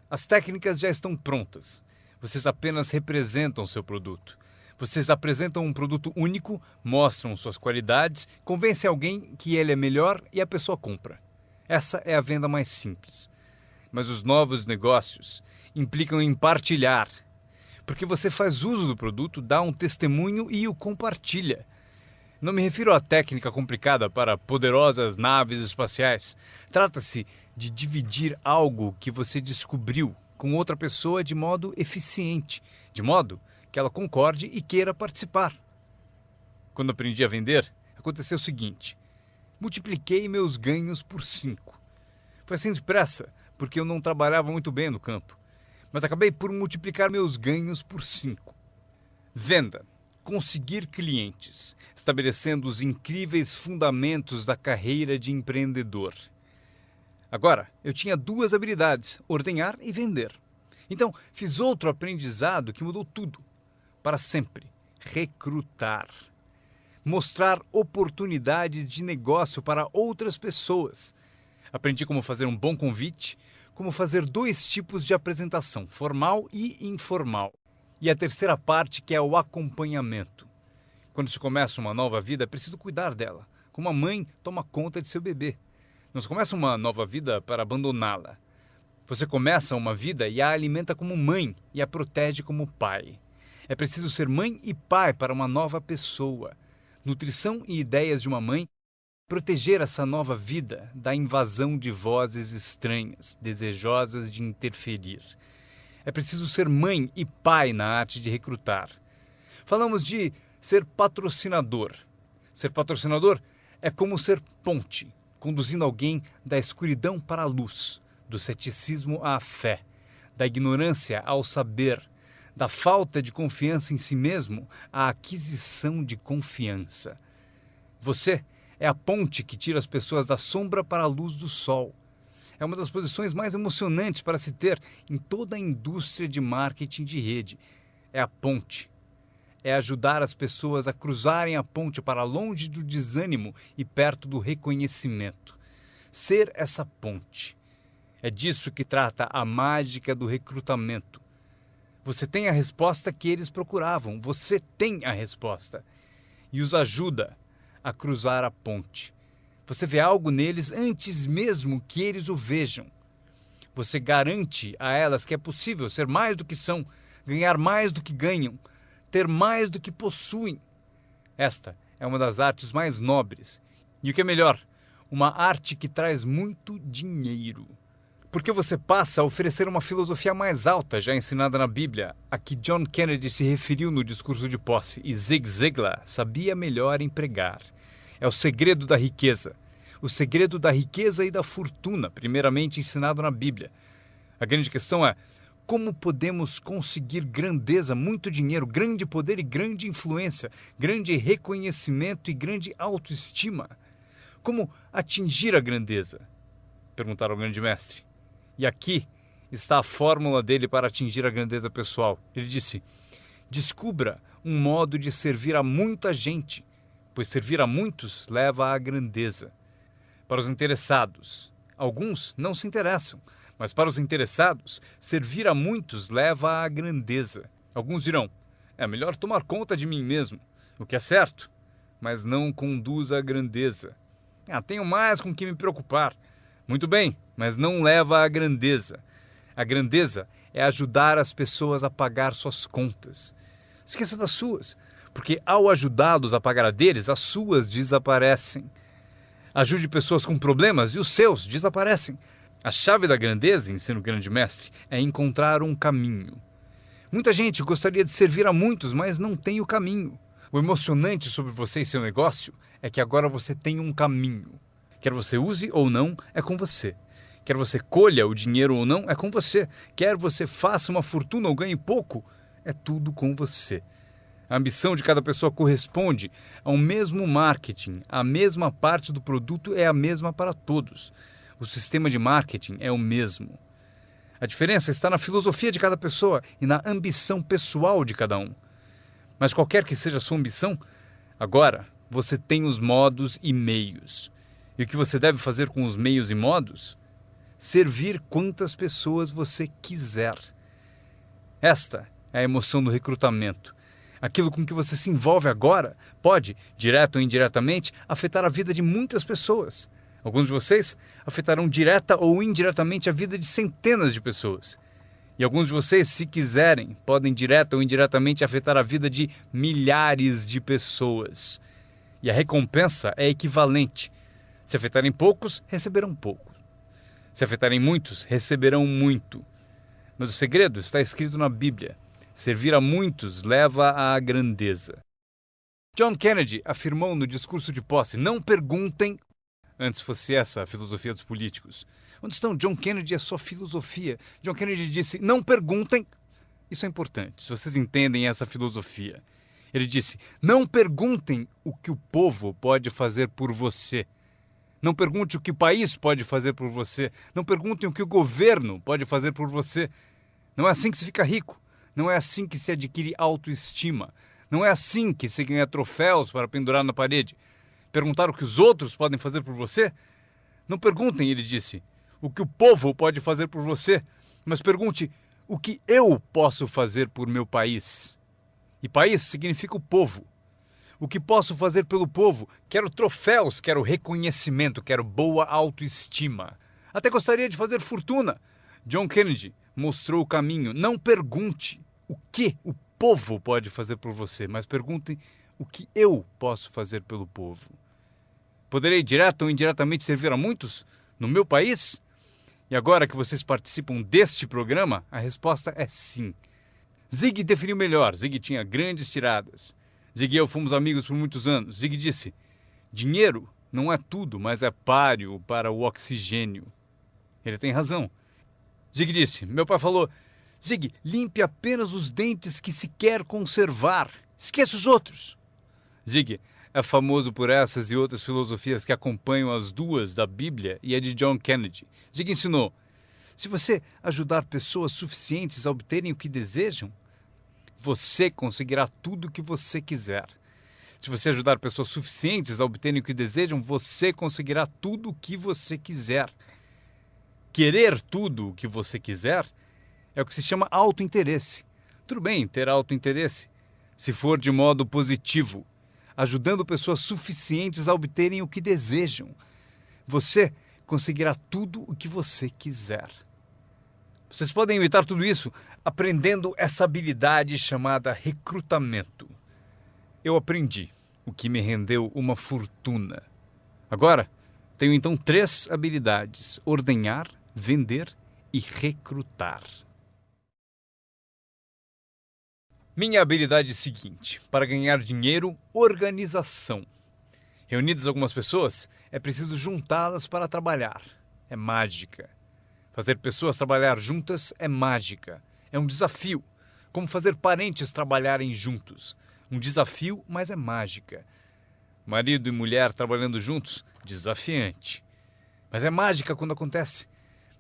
As técnicas já estão prontas. Vocês apenas representam seu produto. Vocês apresentam um produto único, mostram suas qualidades, convencem alguém que ele é melhor e a pessoa compra. Essa é a venda mais simples. Mas os novos negócios implicam em partilhar, porque você faz uso do produto, dá um testemunho e o compartilha. Não me refiro à técnica complicada para poderosas naves espaciais. Trata-se de dividir algo que você descobriu com outra pessoa de modo eficiente, de modo que ela concorde e queira participar. Quando aprendi a vender, aconteceu o seguinte: multipliquei meus ganhos por 5. Foi assim depressa, porque eu não trabalhava muito bem no campo, mas acabei por multiplicar meus ganhos por 5. Venda. Conseguir clientes, estabelecendo os incríveis fundamentos da carreira de empreendedor. Agora, eu tinha 2 habilidades, ordenhar e vender. Então, fiz outro aprendizado que mudou tudo. Para sempre, recrutar. Mostrar oportunidades de negócio para outras pessoas. Aprendi como fazer um bom convite, como fazer 2 tipos de apresentação, formal e informal. E a terceira parte, que é o acompanhamento. Quando se começa uma nova vida, é preciso cuidar dela, como a mãe toma conta de seu bebê. Não se começa uma nova vida para abandoná-la. Você começa uma vida e a alimenta como mãe e a protege como pai. É preciso ser mãe e pai para uma nova pessoa. Nutrição e ideias de uma mãe, proteger essa nova vida da invasão de vozes estranhas, desejosas de interferir. É preciso ser mãe e pai na arte de recrutar. Falamos de ser patrocinador. Ser patrocinador é como ser ponte, conduzindo alguém da escuridão para a luz, do ceticismo à fé, da ignorância ao saber, da falta de confiança em si mesmo à aquisição de confiança. Você é a ponte que tira as pessoas da sombra para a luz do sol. É uma das posições mais emocionantes para se ter em toda a indústria de marketing de rede. É a ponte. É ajudar as pessoas a cruzarem a ponte para longe do desânimo e perto do reconhecimento. Ser essa ponte. É disso que trata a mágica do recrutamento. Você tem a resposta que eles procuravam. Você tem a resposta. E os ajuda a cruzar a ponte. Você vê algo neles antes mesmo que eles o vejam. Você garante a elas que é possível ser mais do que são, ganhar mais do que ganham, ter mais do que possuem. Esta é uma das artes mais nobres. E o que é melhor, uma arte que traz muito dinheiro. Porque você passa a oferecer uma filosofia mais alta já ensinada na Bíblia, a que John Kennedy se referiu no discurso de posse e Zig Ziglar sabia melhor empregar. É o segredo da riqueza. O segredo da riqueza e da fortuna, primeiramente ensinado na Bíblia. A grande questão é, como podemos conseguir grandeza, muito dinheiro, grande poder e grande influência, grande reconhecimento e grande autoestima? Como atingir a grandeza? Perguntaram ao grande mestre. E aqui está a fórmula dele para atingir a grandeza pessoal. Ele disse: descubra um modo de servir a muita gente, pois servir a muitos leva à grandeza. Para os interessados, alguns não se interessam, mas para os interessados, servir a muitos leva à grandeza. Alguns dirão: é melhor tomar conta de mim mesmo, o que é certo, mas não conduz à grandeza. Tenho mais com que me preocupar. Muito bem, mas não leva à grandeza. A grandeza é ajudar as pessoas a pagar suas contas. Esqueça das suas, porque ao ajudá-los a pagar a deles, as suas desaparecem. Ajude pessoas com problemas e os seus desaparecem. A chave da grandeza, ensina o grande mestre, é encontrar um caminho. Muita gente gostaria de servir a muitos, mas não tem o caminho. O emocionante sobre você e seu negócio é que agora você tem um caminho. Quer você use ou não, é com você. Quer você colha o dinheiro ou não, é com você. Quer você faça uma fortuna ou ganhe pouco, é tudo com você. A ambição de cada pessoa corresponde ao mesmo marketing. A mesma parte do produto é a mesma para todos. O sistema de marketing é o mesmo. A diferença está na filosofia de cada pessoa e na ambição pessoal de cada um. Mas qualquer que seja a sua ambição, agora você tem os modos e meios. E o que você deve fazer com os meios e modos? Servir quantas pessoas você quiser. Esta é a emoção do recrutamento. Aquilo com que você se envolve agora pode, direto ou indiretamente, afetar a vida de muitas pessoas. Alguns de vocês afetarão direta ou indiretamente a vida de centenas de pessoas. E alguns de vocês, se quiserem, podem direta ou indiretamente afetar a vida de milhares de pessoas. E a recompensa é equivalente. Se afetarem poucos, receberão pouco. Se afetarem muitos, receberão muito. Mas o segredo está escrito na Bíblia. Servir a muitos leva à grandeza. John Kennedy afirmou no discurso de posse: não perguntem. Antes fosse essa a filosofia dos políticos. Onde estão John Kennedy e a sua filosofia? John Kennedy disse: não perguntem. Isso é importante, se vocês entendem essa filosofia. Ele disse: não perguntem o que o povo pode fazer por você. Não pergunte o que o país pode fazer por você. Não perguntem o que o governo pode fazer por você. Não é assim que se fica rico. Não é assim que se adquire autoestima. Não é assim que se ganha troféus para pendurar na parede. Perguntar o que os outros podem fazer por você? Não perguntem, ele disse, o que o povo pode fazer por você, mas pergunte o que eu posso fazer por meu país. E país significa o povo. O que posso fazer pelo povo? Quero troféus, quero reconhecimento, quero boa autoestima. Até gostaria de fazer fortuna. John Kennedy mostrou o caminho. Não pergunte o que o povo pode fazer por você, mas pergunte o que eu posso fazer pelo povo. Poderei direto ou indiretamente servir a muitos no meu país? E agora que vocês participam deste programa, a resposta é sim. Zig definiu melhor. Zig tinha grandes tiradas. Zig e eu fomos amigos por muitos anos. Zig disse: dinheiro não é tudo, mas é páreo para o oxigênio. Ele tem razão. Zig disse: meu pai falou: Zig, limpe apenas os dentes que se quer conservar. Esqueça os outros. Zig é famoso por essas e outras filosofias que acompanham as duas da Bíblia e a de John Kennedy. Zig ensinou: se você ajudar pessoas suficientes a obterem o que desejam, você conseguirá tudo o que você quiser. Se você ajudar pessoas suficientes a obterem o que desejam, você conseguirá tudo o que você quiser. Querer tudo o que você quiser é o que se chama autointeresse. Tudo bem ter autointeresse, se for de modo positivo, ajudando pessoas suficientes a obterem o que desejam. Você conseguirá tudo o que você quiser. Vocês podem imitar tudo isso aprendendo essa habilidade chamada recrutamento. Eu aprendi, o que me rendeu uma fortuna. Agora, tenho então 3 habilidades: ordenhar, vender e recrutar. Minha habilidade é a seguinte: para ganhar dinheiro, organização. Reunidas algumas pessoas, é preciso juntá-las para trabalhar. É mágica. Fazer pessoas trabalhar juntas é mágica. É um desafio. Como fazer parentes trabalharem juntos. Um desafio, mas é mágica. Marido e mulher trabalhando juntos, desafiante. Mas é mágica quando acontece.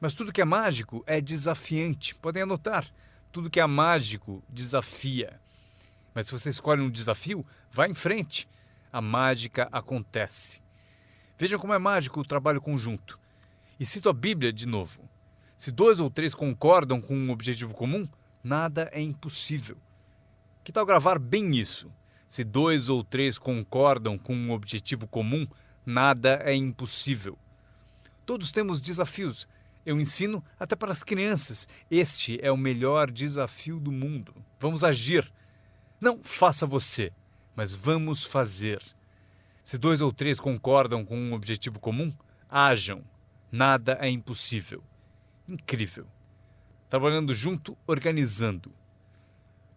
Mas tudo que é mágico é desafiante. Podem anotar. Tudo que é mágico desafia. Mas se você escolhe um desafio, vá em frente. A mágica acontece. Vejam como é mágico o trabalho conjunto. E cito a Bíblia de novo. Se 2 ou 3 concordam com um objetivo comum, nada é impossível. Que tal gravar bem isso? Se 2 ou 3 concordam com um objetivo comum, nada é impossível. Todos temos desafios. Eu ensino até para as crianças. Este é o melhor desafio do mundo. Vamos agir. Não faça você, mas vamos fazer. Se 2 ou 3 concordam com um objetivo comum, hajam. Nada é impossível. Incrível. Trabalhando junto, organizando.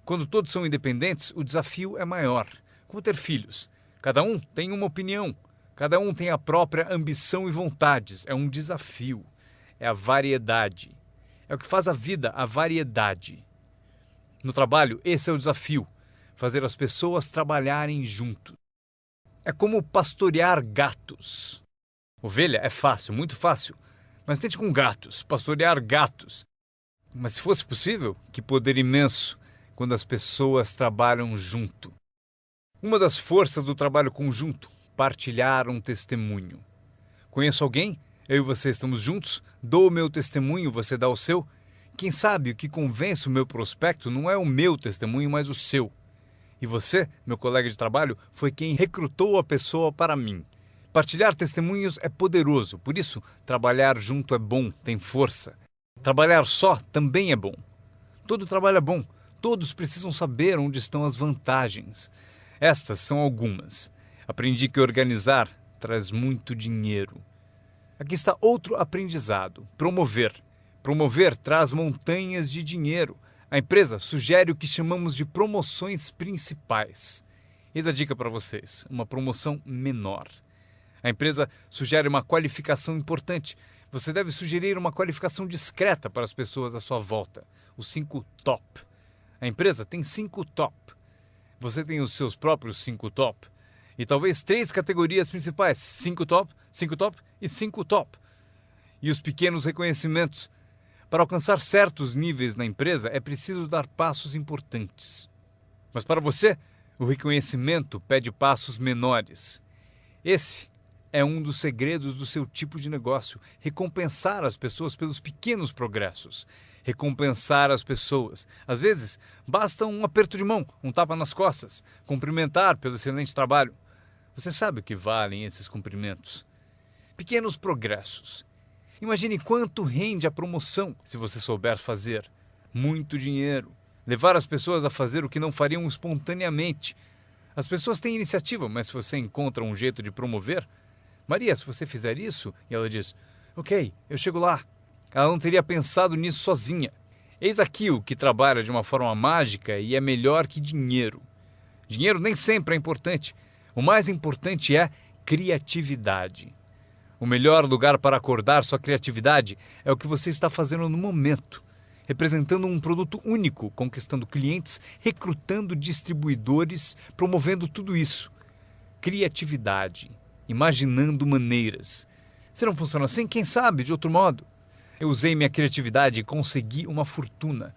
Quando todos são independentes, o desafio é maior. Como ter filhos. Cada um tem uma opinião. Cada um tem a própria ambição e vontades. É um desafio. É a variedade. É o que faz a vida, a variedade. No trabalho, esse é o desafio. Fazer as pessoas trabalharem juntos. É como pastorear gatos. Ovelha é fácil, muito fácil. Mas tente com gatos, pastorear gatos. Mas se fosse possível, que poder imenso quando as pessoas trabalham junto. Uma das forças do trabalho conjunto, partilhar um testemunho. Conheço alguém? Eu e você estamos juntos? Dou o meu testemunho, você dá o seu? Quem sabe o que convence o meu prospecto não é o meu testemunho, mas o seu. E você, meu colega de trabalho, foi quem recrutou a pessoa para mim. Partilhar testemunhos é poderoso, por isso, trabalhar junto é bom, tem força. Trabalhar só também é bom. Todo trabalho é bom, todos precisam saber onde estão as vantagens. Estas são algumas. Aprendi que organizar traz muito dinheiro. Aqui está outro aprendizado, promover. Promover traz montanhas de dinheiro. A empresa sugere o que chamamos de promoções principais. Eis a dica para vocês, uma promoção menor. A empresa sugere uma qualificação importante. Você deve sugerir uma qualificação discreta para as pessoas à sua volta. Os 5 top. A empresa tem 5 top. Você tem os seus próprios 5 top. E talvez 3 categorias principais. 5 top, 5 top e 5 top. E os pequenos reconhecimentos. Para alcançar certos níveis na empresa, é preciso dar passos importantes. Mas para você, o reconhecimento pede passos menores. Esse é um dos segredos do seu tipo de negócio. Recompensar as pessoas pelos pequenos progressos. Recompensar as pessoas. Às vezes, basta um aperto de mão, um tapa nas costas, cumprimentar pelo excelente trabalho. Você sabe o que valem esses cumprimentos. Pequenos progressos. Imagine quanto rende a promoção se você souber fazer. Muito dinheiro. Levar as pessoas a fazer o que não fariam espontaneamente. As pessoas têm iniciativa, mas se você encontra um jeito de promover... Maria, se você fizer isso... E ela diz, ok, eu chego lá. Ela não teria pensado nisso sozinha. Eis aqui o que trabalha de uma forma mágica e é melhor que dinheiro. Dinheiro nem sempre é importante. O mais importante é criatividade. O melhor lugar para acordar sua criatividade é o que você está fazendo no momento. Representando um produto único, conquistando clientes, recrutando distribuidores, promovendo tudo isso. Criatividade. Imaginando maneiras. Se não funciona assim, quem sabe de outro modo? Eu usei minha criatividade e consegui uma fortuna.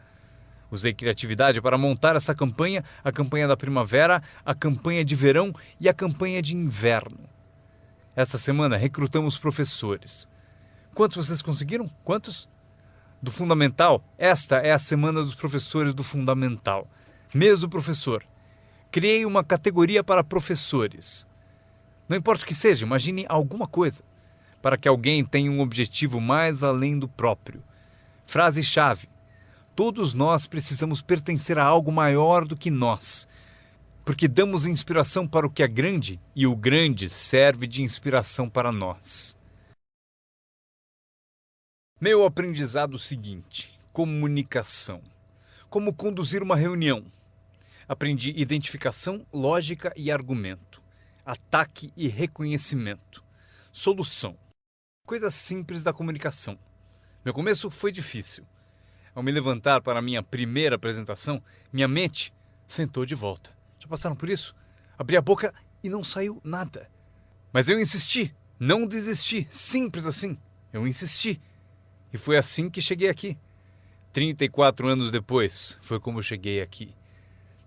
Usei criatividade para montar essa campanha, a campanha da primavera, a campanha de verão e a campanha de inverno. Esta semana recrutamos professores. Quantos vocês conseguiram? Quantos? Do Fundamental, esta é a semana dos professores do Fundamental. Mês do professor. Criei uma categoria para professores. Não importa o que seja, imagine alguma coisa. Para que alguém tenha um objetivo mais além do próprio. Frase-chave. Todos nós precisamos pertencer a algo maior do que nós. Porque damos inspiração para o que é grande e o grande serve de inspiração para nós. Meu aprendizado seguinte: comunicação. Como conduzir uma reunião. Aprendi identificação, lógica e argumento. Ataque e reconhecimento. Solução. Coisas simples da comunicação. Meu começo foi difícil. Ao me levantar para a minha primeira apresentação, minha mente sentou de volta. Já passaram por isso? Abri a boca e não saiu nada. Mas eu insisti, não desisti, simples assim. Eu insisti. E foi assim que cheguei aqui. 34 anos depois, foi como eu cheguei aqui.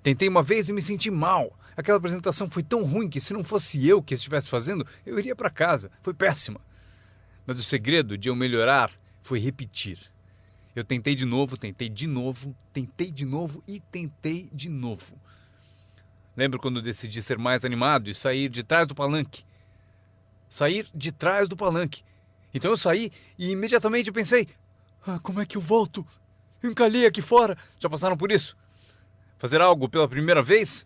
Tentei uma vez e me senti mal. Aquela apresentação foi tão ruim que se não fosse eu que estivesse fazendo, eu iria para casa. Foi péssima. Mas o segredo de eu melhorar foi repetir. Eu tentei de novo, tentei de novo, tentei de novo e tentei de novo. Lembro quando decidi ser mais animado e sair de trás do palanque. Sair de trás do palanque. Então eu saí e imediatamente pensei, como é que eu volto? Eu encalhei aqui fora. Já passaram por isso? Fazer algo pela primeira vez?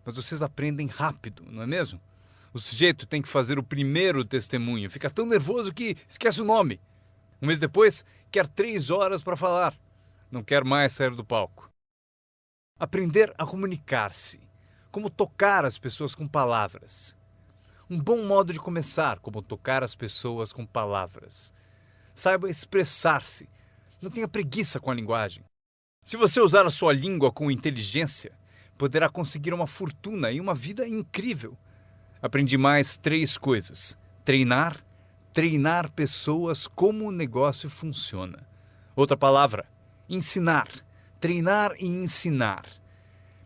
Mas vocês aprendem rápido, não é mesmo? O sujeito tem que fazer o primeiro testemunho. Fica tão nervoso que esquece o nome. Um mês depois, quer 3 horas para falar. Não quer mais sair do palco. Aprender a comunicar-se. Como tocar as pessoas com palavras. Um bom modo de começar, como tocar as pessoas com palavras. Saiba expressar-se. Não tenha preguiça com a linguagem. Se você usar a sua língua com inteligência, poderá conseguir uma fortuna e uma vida incrível. Aprendi mais 3 coisas. Treinar pessoas como o negócio funciona. Outra palavra, ensinar. Treinar e ensinar.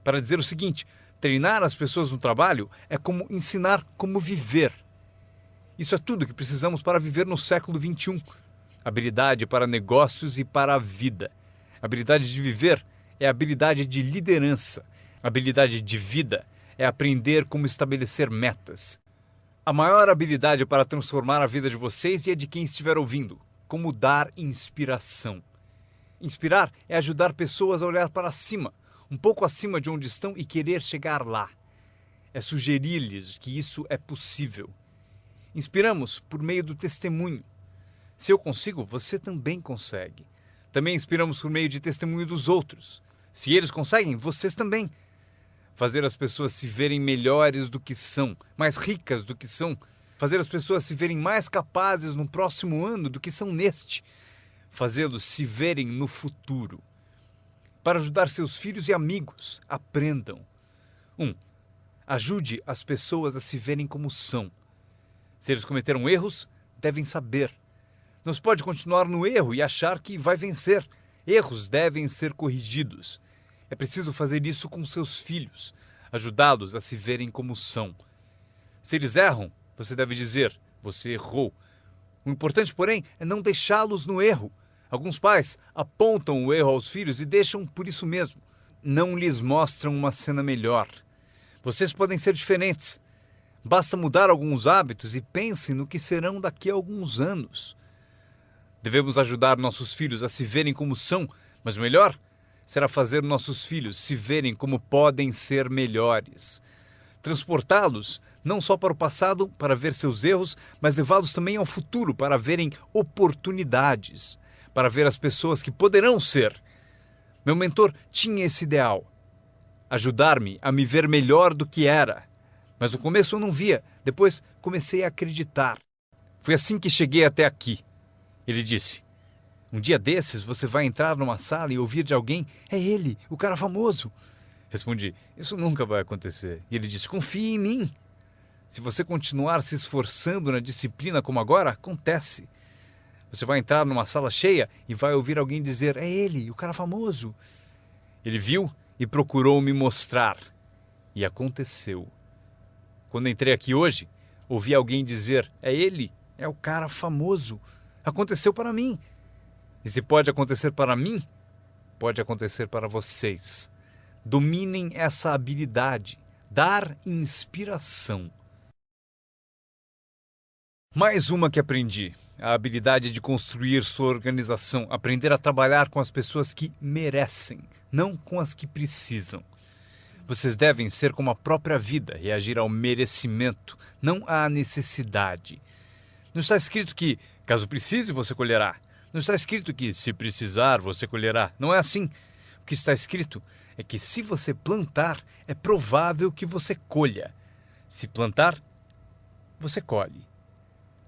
Para dizer o seguinte, treinar as pessoas no trabalho é como ensinar como viver. Isso é tudo que precisamos para viver no século XXI. Habilidade para negócios e para a vida. Habilidade de viver é habilidade de liderança. Habilidade de vida é aprender como estabelecer metas. A maior habilidade para transformar a vida de vocês e a de quem estiver ouvindo. Como dar inspiração. Inspirar é ajudar pessoas a olhar para cima, um pouco acima de onde estão e querer chegar lá. É sugerir-lhes que isso é possível. Inspiramos por meio do testemunho. Se eu consigo, você também consegue. Também inspiramos por meio de testemunho dos outros. Se eles conseguem, vocês também. Fazer as pessoas se verem melhores do que são, mais ricas do que são. Fazer as pessoas se verem mais capazes no próximo ano do que são neste. Fazê-los se verem no futuro. Para ajudar seus filhos e amigos, aprendam. 1. Ajude as pessoas a se verem como são. Se eles cometeram erros, devem saber. Não se pode continuar no erro e achar que vai vencer. Erros devem ser corrigidos. É preciso fazer isso com seus filhos, ajudá-los a se verem como são. Se eles erram, você deve dizer, você errou. O importante, porém, é não deixá-los no erro. Alguns pais apontam o erro aos filhos e deixam por isso mesmo. Não lhes mostram uma cena melhor. Vocês podem ser diferentes. Basta mudar alguns hábitos e pensem no que serão daqui a alguns anos. Devemos ajudar nossos filhos a se verem como são, mas o melhor será fazer nossos filhos se verem como podem ser melhores. Transportá-los não só para o passado, para ver seus erros, mas levá-los também ao futuro, para verem oportunidades, para ver as pessoas que poderão ser. Meu mentor tinha esse ideal. Ajudar-me a me ver melhor do que era. Mas no começo eu não via, depois comecei a acreditar. Foi assim que cheguei até aqui. Ele disse, um dia desses você vai entrar numa sala e ouvir de alguém, é ele, o cara famoso. Respondi, isso nunca vai acontecer. E ele disse, confie em mim. Se você continuar se esforçando na disciplina como agora, acontece. Você vai entrar numa sala cheia e vai ouvir alguém dizer, é ele, o cara famoso. Ele viu e procurou me mostrar. E aconteceu. Quando entrei aqui hoje, ouvi alguém dizer, é ele, é o cara famoso. Aconteceu para mim. E se pode acontecer para mim, pode acontecer para vocês. Dominem essa habilidade, dar inspiração. Mais uma que aprendi, a habilidade de construir sua organização, aprender a trabalhar com as pessoas que merecem, não com as que precisam. Vocês devem ser como a própria vida, reagir ao merecimento, não à necessidade. Não está escrito que, caso precise, você colherá. Não está escrito que, se precisar, você colherá. Não é assim. O que está escrito é que, se você plantar, é provável que você colha. Se plantar, você colhe.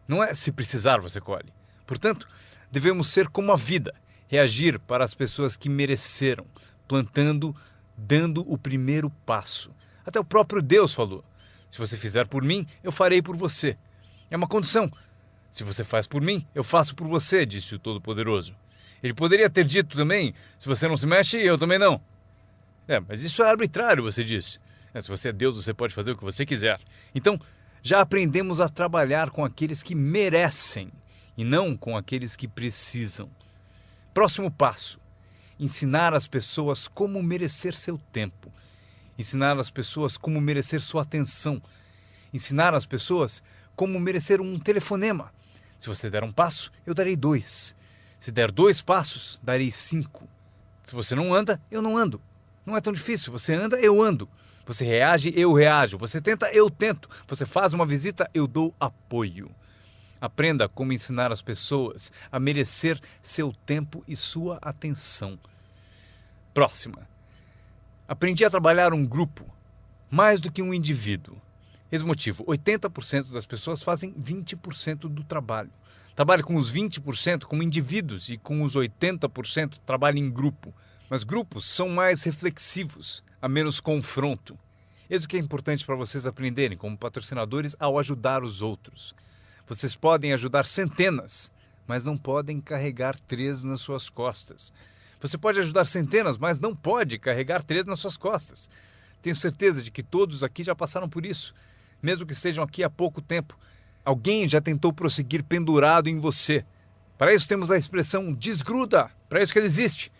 Não é se precisar, você colhe. Portanto, devemos ser como a vida, reagir para as pessoas que mereceram, plantando, dando o primeiro passo. Até o próprio Deus falou, se você fizer por mim, eu farei por você. É uma condição. Se você faz por mim, eu faço por você, disse o Todo-Poderoso. Ele poderia ter dito também, se você não se mexe, eu também não. Mas isso é arbitrário, você disse. Se você é Deus, você pode fazer o que você quiser. Então, já aprendemos a trabalhar com aqueles que merecem e não com aqueles que precisam. Próximo passo: ensinar as pessoas como merecer seu tempo. Ensinar as pessoas como merecer sua atenção. Ensinar as pessoas como merecer um telefonema. Se você der um passo, eu darei 2. Se der 2 passos, darei 5. Se você não anda, eu não ando. Não é tão difícil. Você anda, eu ando. Você reage, eu reajo. Você tenta, eu tento. Você faz uma visita, eu dou apoio. Aprenda como ensinar as pessoas a merecer seu tempo e sua atenção. Próxima. Aprendi a trabalhar um grupo, mais do que um indivíduo. Esse motivo, 80% das pessoas fazem 20% do trabalho. Trabalhe com os 20% como indivíduos e com os 80% trabalhe em grupo. Mas grupos são mais reflexivos, há menos confronto. Isso que é importante para vocês aprenderem como patrocinadores ao ajudar os outros. Vocês podem ajudar centenas, mas não podem carregar 3 nas suas costas. Você pode ajudar centenas, mas não pode carregar 3 nas suas costas. Tenho certeza de que todos aqui já passaram por isso. Mesmo que estejam aqui há pouco tempo, alguém já tentou prosseguir pendurado em você. Para isso temos a expressão desgruda, para isso que ele existe.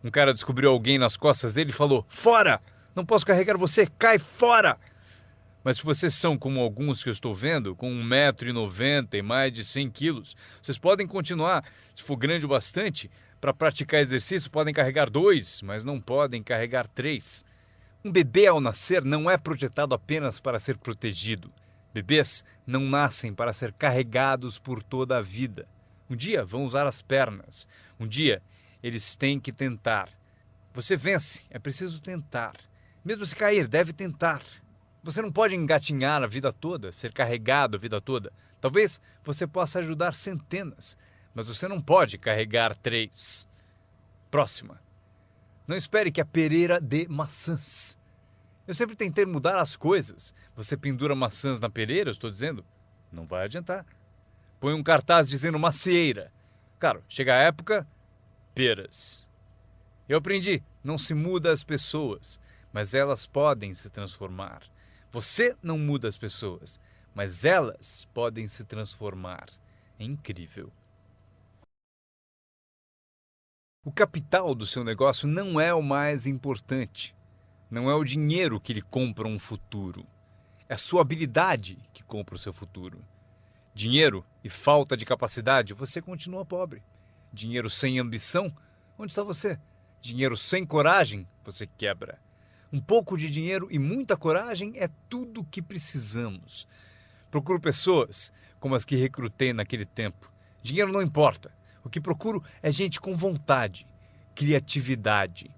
Um cara descobriu alguém nas costas dele e falou: fora! Não posso carregar você, cai fora! Mas se vocês são como alguns que eu estou vendo, com 1,90 m e mais de 100 quilos, vocês podem continuar, se for grande o bastante, para praticar exercício podem carregar 2, mas não podem carregar 3. Um bebê ao nascer não é projetado apenas para ser protegido. Bebês não nascem para ser carregados por toda a vida. Um dia vão usar as pernas. Um dia eles têm que tentar. Você vence, é preciso tentar. Mesmo se cair, deve tentar. Você não pode engatinhar a vida toda, ser carregado a vida toda. Talvez você possa ajudar centenas, mas você não pode carregar 3. Próxima. Não espere que a pereira dê maçãs. Eu sempre tentei mudar as coisas. Você pendura maçãs na pereira, eu estou dizendo? Não vai adiantar. Põe um cartaz dizendo macieira. Claro, chega a época, peras. Eu aprendi, não se muda as pessoas, mas elas podem se transformar. Você não muda as pessoas, mas elas podem se transformar. É incrível. O capital do seu negócio não é o mais importante. Não é o dinheiro que lhe compra um futuro. É a sua habilidade que compra o seu futuro. Dinheiro e falta de capacidade, você continua pobre. Dinheiro sem ambição, onde está você? Dinheiro sem coragem, você quebra. Um pouco de dinheiro e muita coragem é tudo o que precisamos. Procuro pessoas como as que recrutei naquele tempo. Dinheiro não importa. O que procuro é gente com vontade, criatividade.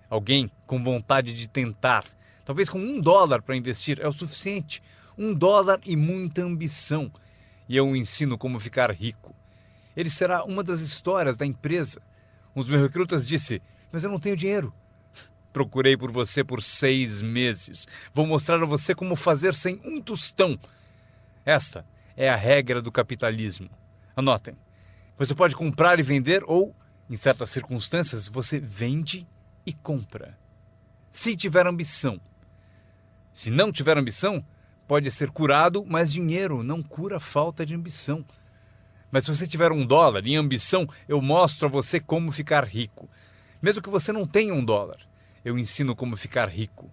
Alguém com vontade de tentar. Talvez com $1 para investir é o suficiente. $1 e muita ambição. E eu o ensino como ficar rico. Ele será uma das histórias da empresa. Um dos meus recrutas disse: mas eu não tenho dinheiro. Procurei por você por 6 meses. Vou mostrar a você como fazer sem um tostão. Esta é a regra do capitalismo. Anotem. Você pode comprar e vender ou, em certas circunstâncias, você vende e compra. Se tiver ambição. Se não tiver ambição, pode ser curado, mas dinheiro não cura a falta de ambição. Mas se você tiver $1 em ambição, eu mostro a você como ficar rico. Mesmo que você não tenha $1, eu ensino como ficar rico.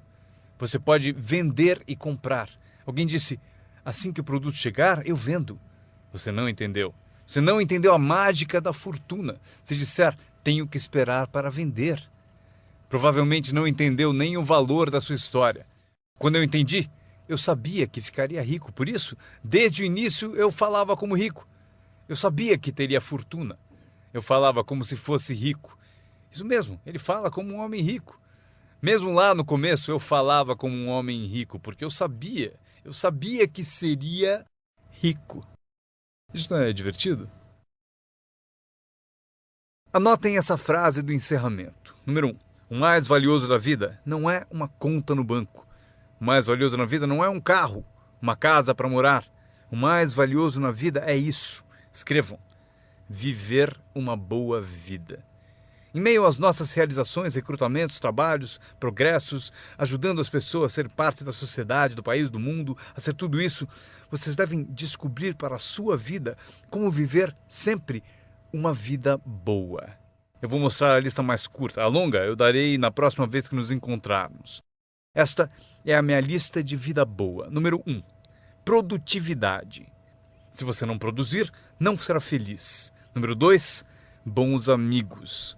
Você pode vender e comprar. Alguém disse: assim que o produto chegar, eu vendo. Você não entendeu. Você não entendeu a mágica da fortuna. Se disser: tenho que esperar para vender. Provavelmente não entendeu nem o valor da sua história. Quando eu entendi, eu sabia que ficaria rico. Por isso, desde o início, eu falava como rico. Eu sabia que teria fortuna. Eu falava como se fosse rico. Isso mesmo, ele fala como um homem rico. Mesmo lá no começo, eu falava como um homem rico, porque eu sabia que seria rico. Isso não é divertido? Anotem essa frase do encerramento. Número 1. O mais valioso da vida não é uma conta no banco. O mais valioso na vida não é um carro, uma casa para morar. O mais valioso na vida é isso. Escrevam: viver uma boa vida. Em meio às nossas realizações, recrutamentos, trabalhos, progressos, ajudando as pessoas a ser parte da sociedade, do país, do mundo, a ser tudo isso, vocês devem descobrir para a sua vida como viver sempre uma vida boa. Eu vou mostrar a lista mais curta. A longa eu darei na próxima vez que nos encontrarmos. Esta é a minha lista de vida boa. Número 1. Produtividade. Se você não produzir, não será feliz. Número 2. Bons amigos.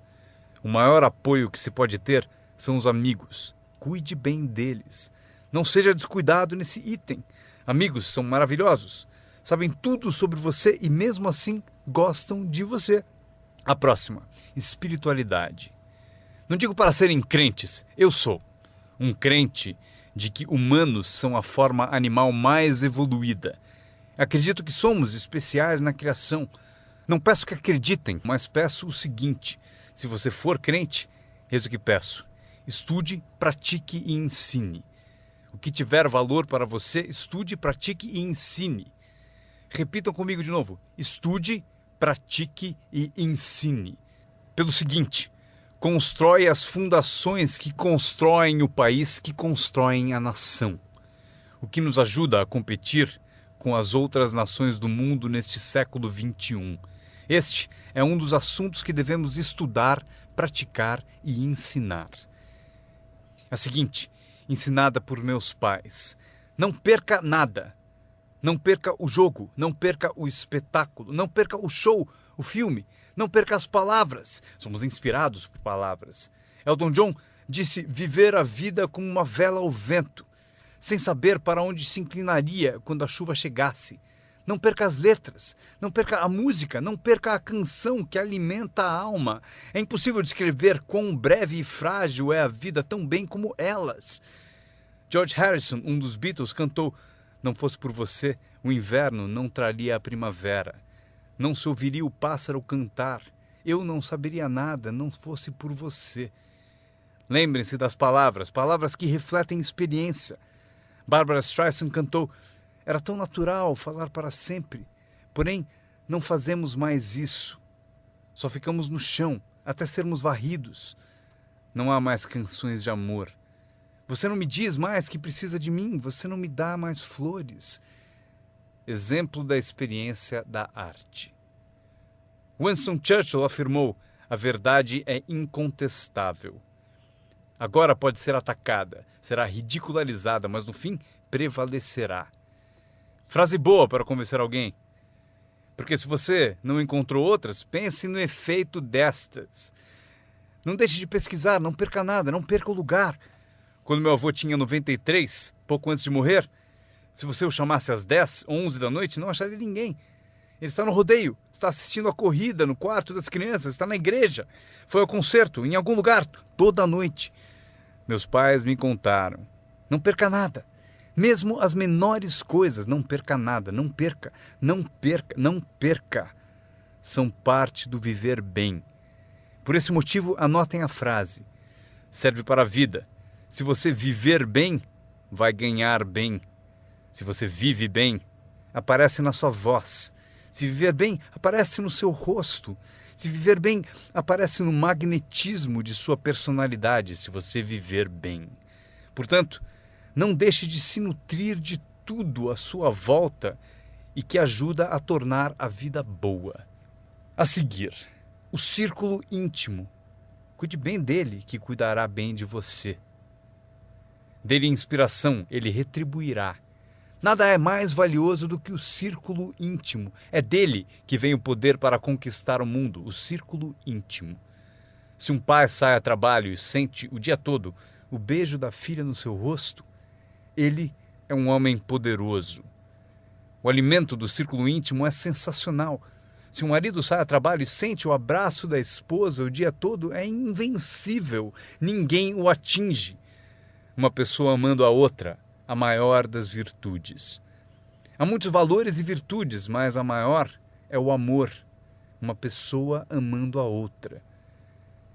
O maior apoio que se pode ter são os amigos. Cuide bem deles. Não seja descuidado nesse item. Amigos são maravilhosos. Sabem tudo sobre você e mesmo assim gostam de você. A próxima, espiritualidade. Não digo para serem crentes, eu sou um crente de que humanos são a forma animal mais evoluída. Acredito que somos especiais na criação. Não peço que acreditem, mas peço o seguinte: se você for crente, eis o que peço: estude, pratique e ensine. O que tiver valor para você, estude, pratique e ensine. Repitam comigo de novo: estude, pratique e ensine. Pelo seguinte: constrói as fundações que constroem o país, que constroem a nação. O que nos ajuda a competir com as outras nações do mundo neste século XXI. Este é um dos assuntos que devemos estudar, praticar e ensinar. A seguinte, ensinada por meus pais: não perca nada. Não perca o jogo, não perca o espetáculo, não perca o show, o filme, não perca as palavras. Somos inspirados por palavras. Elton John disse viver a vida como uma vela ao vento, sem saber para onde se inclinaria quando a chuva chegasse. Não perca as letras, não perca a música, não perca a canção que alimenta a alma. É impossível descrever quão breve e frágil é a vida tão bem como elas. George Harrison, um dos Beatles, cantou: não fosse por você, o inverno não traria a primavera. Não se ouviria o pássaro cantar. Eu não saberia nada, não fosse por você. Lembrem-se das palavras, palavras que refletem experiência. Barbra Streisand cantou: era tão natural falar para sempre, porém não fazemos mais isso. Só ficamos no chão até sermos varridos. Não há mais canções de amor. Você não me diz mais que precisa de mim, você não me dá mais flores. Exemplo da experiência da arte. Winston Churchill afirmou: a verdade é incontestável. Agora pode ser atacada, será ridicularizada, mas no fim prevalecerá. Frase boa para convencer alguém. Porque se você não encontrou outras, pense no efeito destas. Não deixe de pesquisar, não perca nada, não perca o lugar. Quando meu avô tinha 93, pouco antes de morrer, se você o chamasse às 10 ou 11 da noite, não acharia ninguém. Ele está no rodeio, está assistindo a corrida no quarto das crianças, está na igreja, foi ao concerto, em algum lugar, toda a noite. Meus pais me contaram: não perca nada. Mesmo as menores coisas, não perca nada, não perca, não perca, não perca. São parte do viver bem. Por esse motivo, anotem a frase. Serve para a vida. Se você viver bem, vai ganhar bem. Se você vive bem, aparece na sua voz. Se viver bem, aparece no seu rosto. Se viver bem, aparece no magnetismo de sua personalidade, se você viver bem. Portanto, não deixe de se nutrir de tudo à sua volta e que ajuda a tornar a vida boa. A seguir, o círculo íntimo. Cuide bem dele, que cuidará bem de você. Dê-lhe inspiração, ele retribuirá. Nada é mais valioso do que o círculo íntimo. É dele que vem o poder para conquistar o mundo, o círculo íntimo. Se um pai sai a trabalho e sente o dia todo o beijo da filha no seu rosto, ele é um homem poderoso. O alimento do círculo íntimo é sensacional. Se um marido sai a trabalho e sente o abraço da esposa o dia todo, é invencível. Ninguém o atinge. Uma pessoa amando a outra, a maior das virtudes. Há muitos valores e virtudes, mas a maior é o amor. Uma pessoa amando a outra.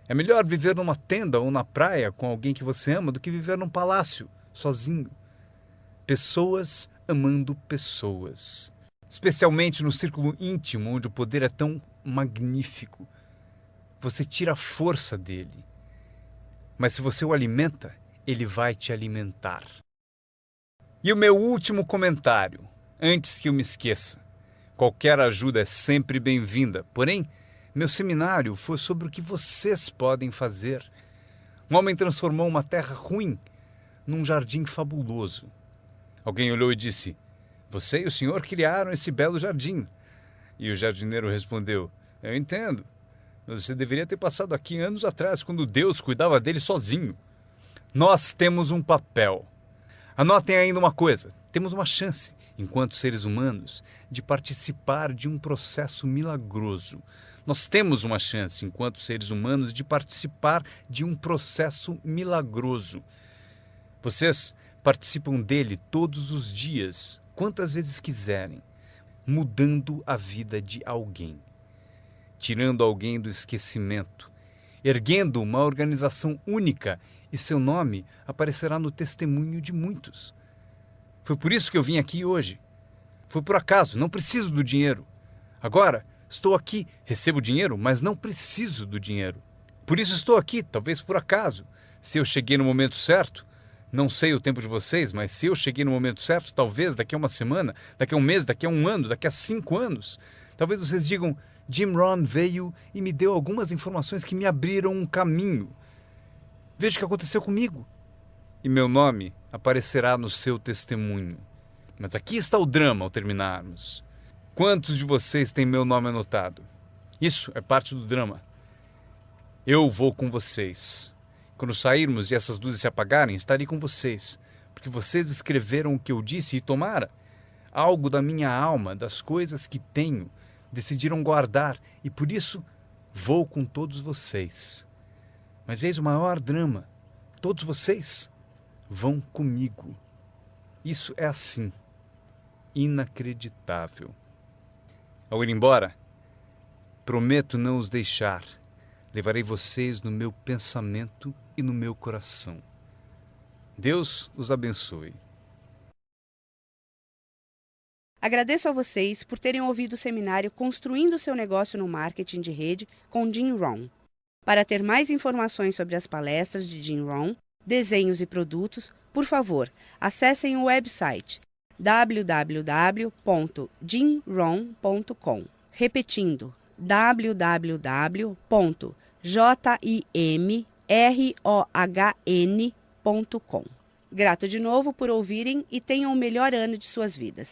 É melhor viver numa tenda ou na praia com alguém que você ama do que viver num palácio, sozinho. Pessoas amando pessoas. especialmente no círculo íntimo, onde o poder é tão magnífico. Você tira a força dele, mas se você o alimenta, ele vai te alimentar. E o meu último comentário, antes que eu me esqueça. Qualquer ajuda é sempre bem-vinda, porém, meu seminário foi sobre o que vocês podem fazer. Um homem transformou uma terra ruim num jardim fabuloso. Alguém olhou e disse: "Você e o senhor criaram esse belo jardim." E o jardineiro respondeu: "Eu entendo. Você deveria ter passado aqui anos atrás, quando Deus cuidava dele sozinho." Nós temos um papel. Anotem ainda uma coisa: temos uma chance, enquanto seres humanos, de participar de um processo milagroso. Nós temos uma chance, enquanto seres humanos, de participar de um processo milagroso. Vocês participam dele todos os dias, quantas vezes quiserem, mudando a vida de alguém, tirando alguém do esquecimento, erguendo uma organização única, e seu nome aparecerá no testemunho de muitos. Foi por isso que eu vim aqui hoje. Foi por acaso, não preciso do dinheiro. Agora, estou aqui, recebo dinheiro, mas não preciso do dinheiro. Por isso estou aqui, talvez por acaso. Se eu cheguei no momento certo, não sei o tempo de vocês, mas se eu cheguei no momento certo, talvez daqui a uma semana, daqui a um mês, daqui a um ano, daqui a 5 anos, talvez vocês digam: Jim Rohn veio e me deu algumas informações que me abriram um caminho. Veja o que aconteceu comigo. E meu nome aparecerá no seu testemunho. Mas aqui está o drama ao terminarmos. Quantos de vocês têm meu nome anotado? Isso é parte do drama. Eu vou com vocês. Quando sairmos e essas luzes se apagarem, estarei com vocês. Porque vocês escreveram o que eu disse e tomara algo da minha alma, das coisas que tenho, decidiram guardar, e por isso vou com todos vocês. Mas eis o maior drama: todos vocês vão comigo. Isso é assim, inacreditável. Ao ir embora, prometo não os deixar. Levarei vocês no meu pensamento e no meu coração. Deus os abençoe. Agradeço a vocês por terem ouvido o seminário Construindo seu Negócio no Marketing de Rede com Jim Rohn. Para ter mais informações sobre as palestras de Jim Rohn, desenhos e produtos, por favor, acessem o website www.jimrohn.com. Repetindo, www.jimrohn.com. Grato de novo por ouvirem e tenham o melhor ano de suas vidas.